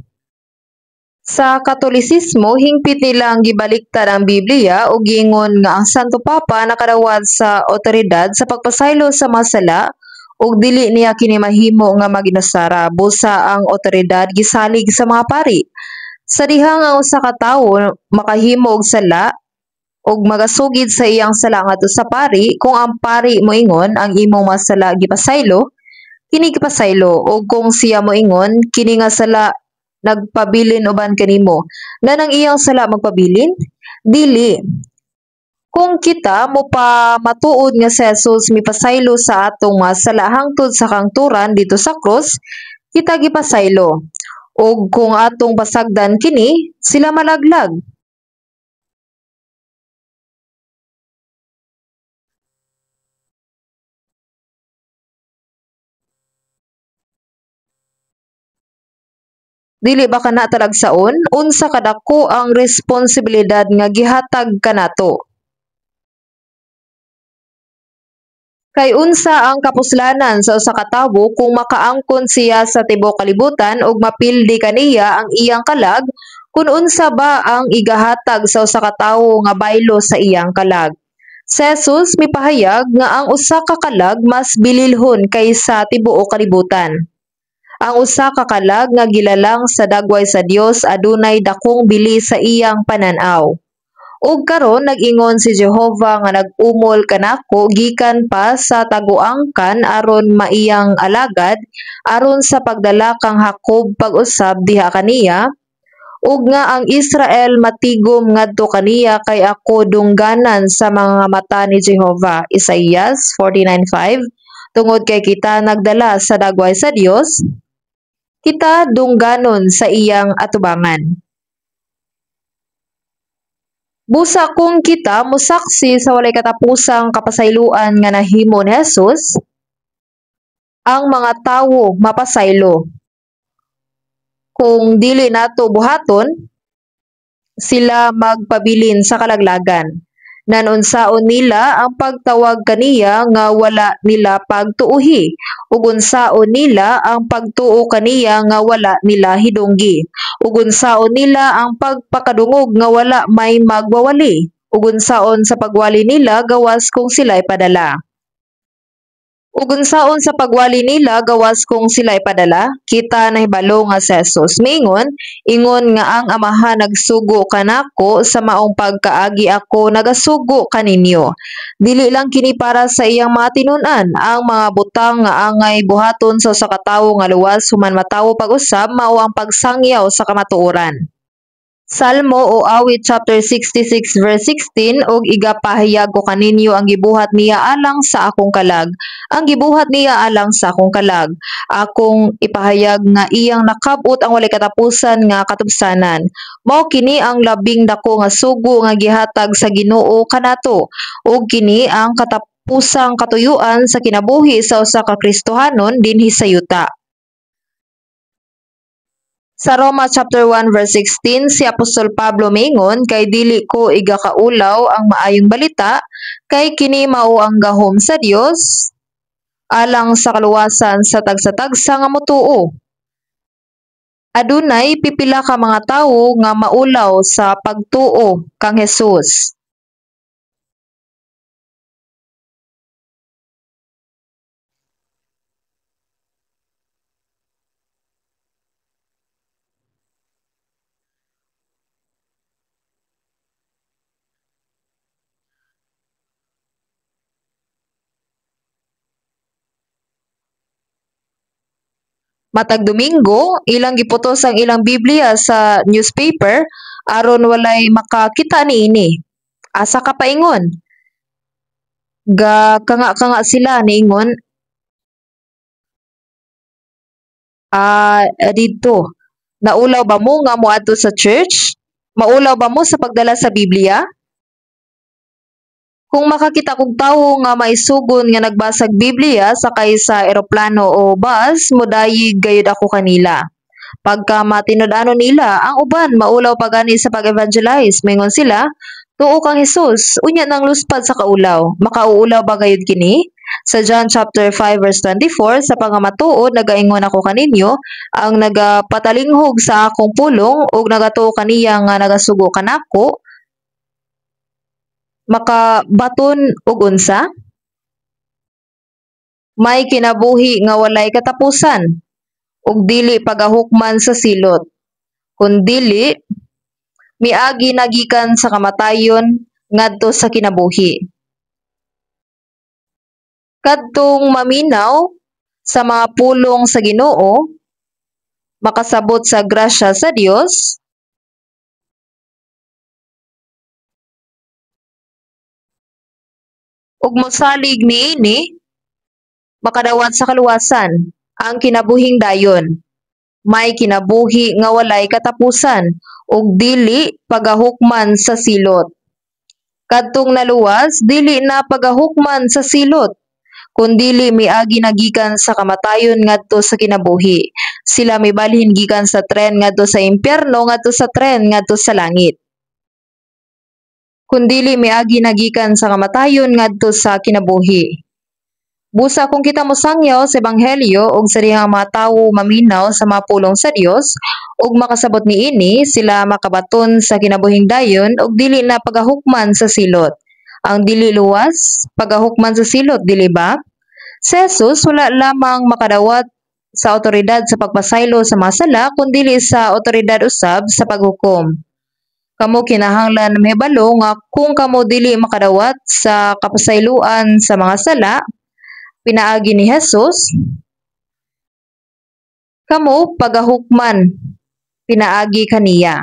Sa Katolisismo, hingpit nilang gibaliktad ang Biblia ug giingon nga ang Santo Papa nakadawat sa otoridad sa pagpasaylo sa mga sala ug dili niya kini mahimo nga maginusara busa ang otoridad gisalig sa mga pari. Sa diha nga usa ka tawo makahimo og sala ug magasugid sa iyang sala ngadto sa pari, kung ang pari moingon ang imong masala gipasaylo, kini gipasaylo, ug kung siya moingon kini nga sala nagpabilin uban kanimo, nga nang iyang sala magpabilin? Dili. Kung kita mo pa matuod nga si Jesus mipasaylo sa atong mga sala hangtod sa kangturan dito sa krus, kita gipasaylo. Ug kung atong pasagdan kini, sila malaglag. Dili ba kana talagsaon? Unsa kadako ang responsibilidad nga gihatag kanato? Kay unsa ang kapuslanan sa usa ka tawo kung makaangkon siya sa tibuok kalibutan ug mapildi kaniya ang iyang kalag, kung unsa ba ang igahatag sa usa ka tawo nga baylo sa iyang kalag? Si Jesus mipahayag nga ang usa ka kalag mas bililhon kaysa tibuok kalibutan. Ang usa ka kalag nga gilalang sa dagway sa Dios adunay dakong bili sa iyang pananaw. Ug karon nag-ingon si Jehovah nga nag-umol kanako gikan pa sa taguangkan aron maiyang alagad aron sa pagdala kang Hakob pag-usab diha kaniya, ug nga ang Israel matigom ngadto kaniya kay ako dungganan sa mga mata ni Jehovah. Isaias 49:5. Tungod kay kita nagdala sa dagway sa Dios, kita dungganon sa iyang atubangan. Busa kung kita mosaksi sa walay katapusang kapasayloan nga nahimo ni Jesus, ang mga tawo mapasaylo. Kung dili nato buhaton, sila magpabilin sa kalaglagan. Nanunsaon nila ang pagtawag kaniya nga wala nila pagtuuhi, ug unsaon nila ang pagtuo kaniya nga wala nila hidunggi, ug unsaon nila ang pagpakadungog nga wala may magwawali, ug unsaon sa pagwali nila gawas kung sila'y padala. Ug unsaon sa pagwali nila gawas kung sila'y padala, kita nahibalo nga si Jesus miingon, ingon nga ang Amahan nagsugo kanako sa maong pagkaagi ako nagasugo kaninyo. Dili lang kini para sa iyang mga tinun-an, ang mga butang nga angay buhaton sa usa ka tawo nga luwas human matawo pag-usab mao ang pagsangyaw sa kamatuoran. Salmo o Awit chapter 66 verse 16, og igapahayag ko kaninyo ang gibuhat niya alang sa akong kalag. Ang gibuhat niya alang sa akong kalag. Akong ipahayag nga iyang nakab-ot ang walay katapusan nga katubsanan. Mao kini ang labing dako nga sugo nga gihatag sa Ginoo kanato, ug kini ang katapusang katuyuan sa kinabuhi sa usa ka Kristohanon dinhi sa yuta. Sa Roma chapter 1 verse 16, si Apostol Pablo miingon, kay dili ko igakaulaw ang maayong balita, kay kini mao ang gahom sa Dios alang sa kaluwasan sa tagsa-tagsa nga motuo. Adunay pipila ka mga tawo nga maulaw sa pagtuo kang Hesus. Matag Domingo, ilang giputos ang ilang Biblia sa newspaper aron walay makakita niini. Asa ka paingon? Kanga-kanga sila niingon, dito. Naulaw ba mo nga moadto sa church? Maulaw ba mo sa pagdala sa Biblia? Kung makakita kog tawo nga maisugon nga nagbasag Biblia sakay sa eroplano o bus, modayig gayud ako kanila. Pagka matinud-anon nila, ang uban maulaw pa gani sa pag-evangelize. Mingon sila, tuo kang Hesus, unya nang luspad sa kaulaw. Makauulaw ba gayud kini? Sa John chapter 5 verse 24, sa pangamatuod nagaingon ako kaninyo, ang nagapatalinghog sa akong pulong ug nagatuo kaniya nga nagasugo kanako, makabaton og unsa? May kinabuhi nga walay katapusan ug dili pagahukman sa silot, kundili miagi nagikan sa kamatayon ngadto sa kinabuhi. Kadtong maminaw sa mga pulong sa Ginoo, makasabot sa grasya sa Dios, ug mosalig niini makadawat sa kaluwasan ang kinabuhing dayon. May kinabuhi nga walay katapusan ug dili pagahukman sa silot. Kadtong naluwas, dili na pagahukman sa silot, kundili miagi nagikan sa kamatayon ngadto sa kinabuhi. Sila mibalhin gikan sa tren ngadto sa impyerno ngadto sa tren ngadto sa langit. Kundili miagi nagikan sa kamatayon ngadto sa kinabuhi. Busa kung kita mosangyaw sa ebanghelyo ug sa dihang mga tawo maminaw sa mga pulong sa Dios ug makasabot niini, sila makabaton sa kinabuhing dayon ug dili na pagahukman sa silot. Ang dili luwas, pagahukman sa silot, dili ba? Si Jesus wala lamang makadawat sa awtoridad sa pagpasaylo sa mga sala, kundi sa awtoridad usab sa paghukom. Kamo kinahanglan mahibalo nga kung kamo dili makadawat sa kapasayloan sa mga sala, pinaagi ni Jesus, kamo pagahukman, pinaagi kaniya.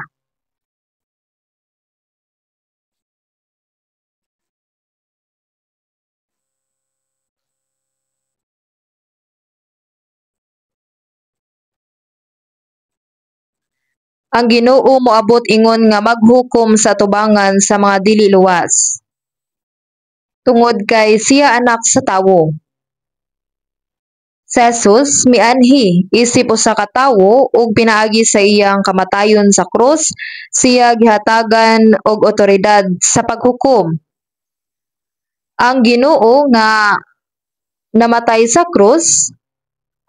Ang Ginoo moabot ingon nga maghukom sa atubangan sa mga dili luwas. Tungod kay siya anak sa tawo. Si Jesus mianhi isip usa ka tawo ug pinaagi sa iyang kamatayon sa krus, siya gihatagan og otoridad sa paghukom. Ang Ginoo nga namatay sa krus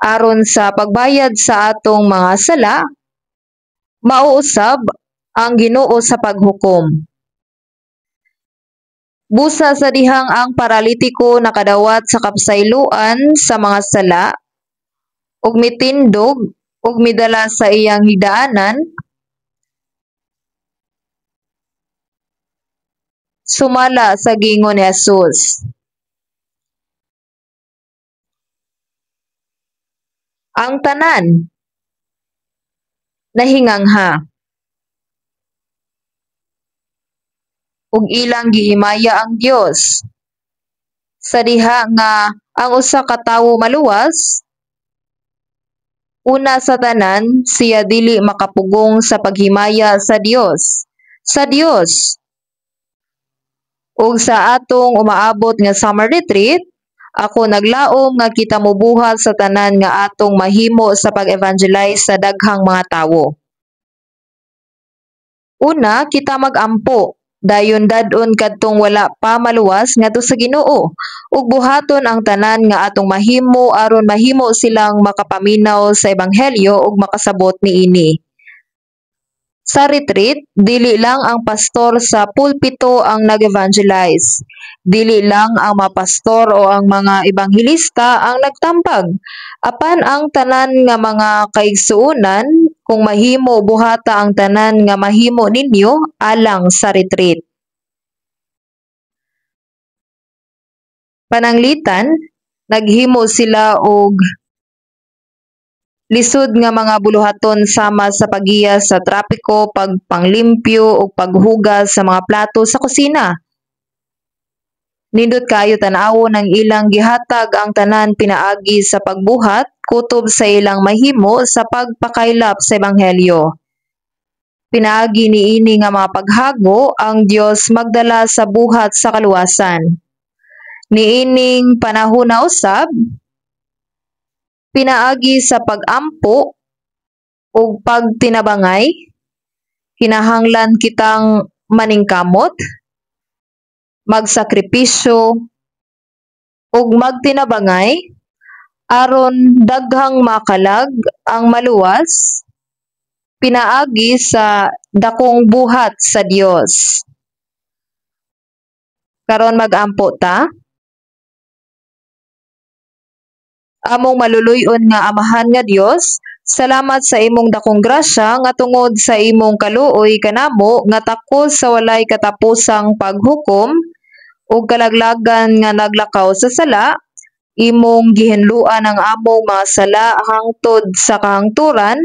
aron sa pagbayad sa atong mga sala, mauusab ang Ginoo sa paghukom. Busa sa dihang ang paralitiko nakadawat sa kapsayloan sa mga sala ug mitindog ug midala sa iyang higdaanan, sumala sa gingon ni Jesus. Ang tanan nahingangha ug ilang gihimaya ang Dios. Sa diha nga ang usa ka tawo maluwas, una sa tanan siya dili makapugong sa paghimaya sa Dios. Sa Dios. Ug sa atong umaabot nga summer retreat, ako naglaom nga kita mobuhat sa tanan nga atong mahimo sa pag-evangelize sa daghang mga tawo. Una, kita magampo, dayon dadon kadtong wala pa maluwas ngadto sa Ginoo, ug buhaton ang tanan nga atong mahimo aron mahimo silang makapaminaw sa ebanghelyo ug makasabot niini. Sa retreat, dili lang ang pastor sa pulpito ang nag-evangelize. Dili lang ang mga pastor o ang mga ebanghelista ang nagtambag. Apan ang tanan nga mga kaigsuonan, kung mahimo buhata ang tanan nga mahimo ninyo alang sa retreat. Pananglitan, naghimo sila og lisod nga mga buluhaton sama sa paggiya sa trapiko, pagpanglimpyo ug paghugas sa mga plato sa kusina. Nindot kaayo tan-awon ang ilang gihatag ang tanan pinaagi sa pagbuhat kutob sa ilang mahimo sa pagpakaylap sa ebanghelyo. Pinaagi niini nga mga paghago ang Dios magdala sa buhat sa kaluwasan. Niining panahon na usab, pinaagi sa pag-ampo ug pagtinabangay, kinahanglan kitang maningkamot, magsakripisyo ug magtinabangay aron daghang makalag ang maluwas pinaagi sa dakong buhat sa Dios. Karon mag-ampo ta. Among maluluy-on nga Amahan nga Dios, salamat sa imong dakong grasya nga tungod sa imong kaluoy kanamo nga takos sa walay katapusang paghukom ug kalaglagan nga naglakaw sa sala, imong gihinluan ang among mga sala hangtod sa kahangturan,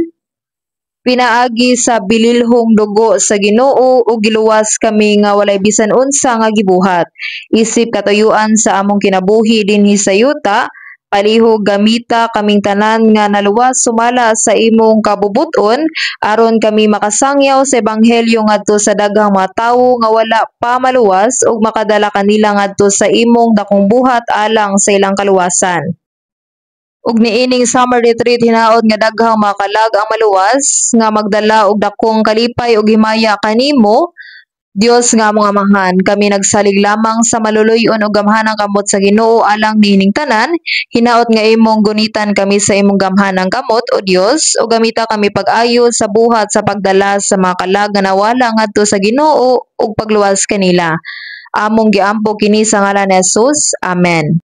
pinaagi sa bililhong dugo sa Ginoo ug giluwas kami nga walay bisan unsa nga gibuhat. Isip katuyuan sa among kinabuhi dinhi sa yuta, palihog gamita kaming tanan nga naluwas sumala sa imong kabubuton aron kami makasangyaw sa ebanghelyo ngadto sa daghang mga tawo nga wala pa maluwas ug makadala kanila ngadto sa imong dakong buhat alang sa ilang kaluwasan. Ug niining summer retreat hinaot nga daghang makalag ang maluwas nga magdala og dakong kalipay ug himaya kanimo. Dios nga among Amahan, kami nagsalig lamang sa maluluy-on ug gamhanang kamot sa Ginoo alang niining tanan. Hinaot nga imong gunitan kami sa imong gamhanang kamot o Dios ug gamita kami pag-ayo sa buhat sa pagdala sa mga kalag nga nawala ngadto sa Ginoo ug pagluwas kanila. Among giampo kini sa ngalan ni Jesus. Amen.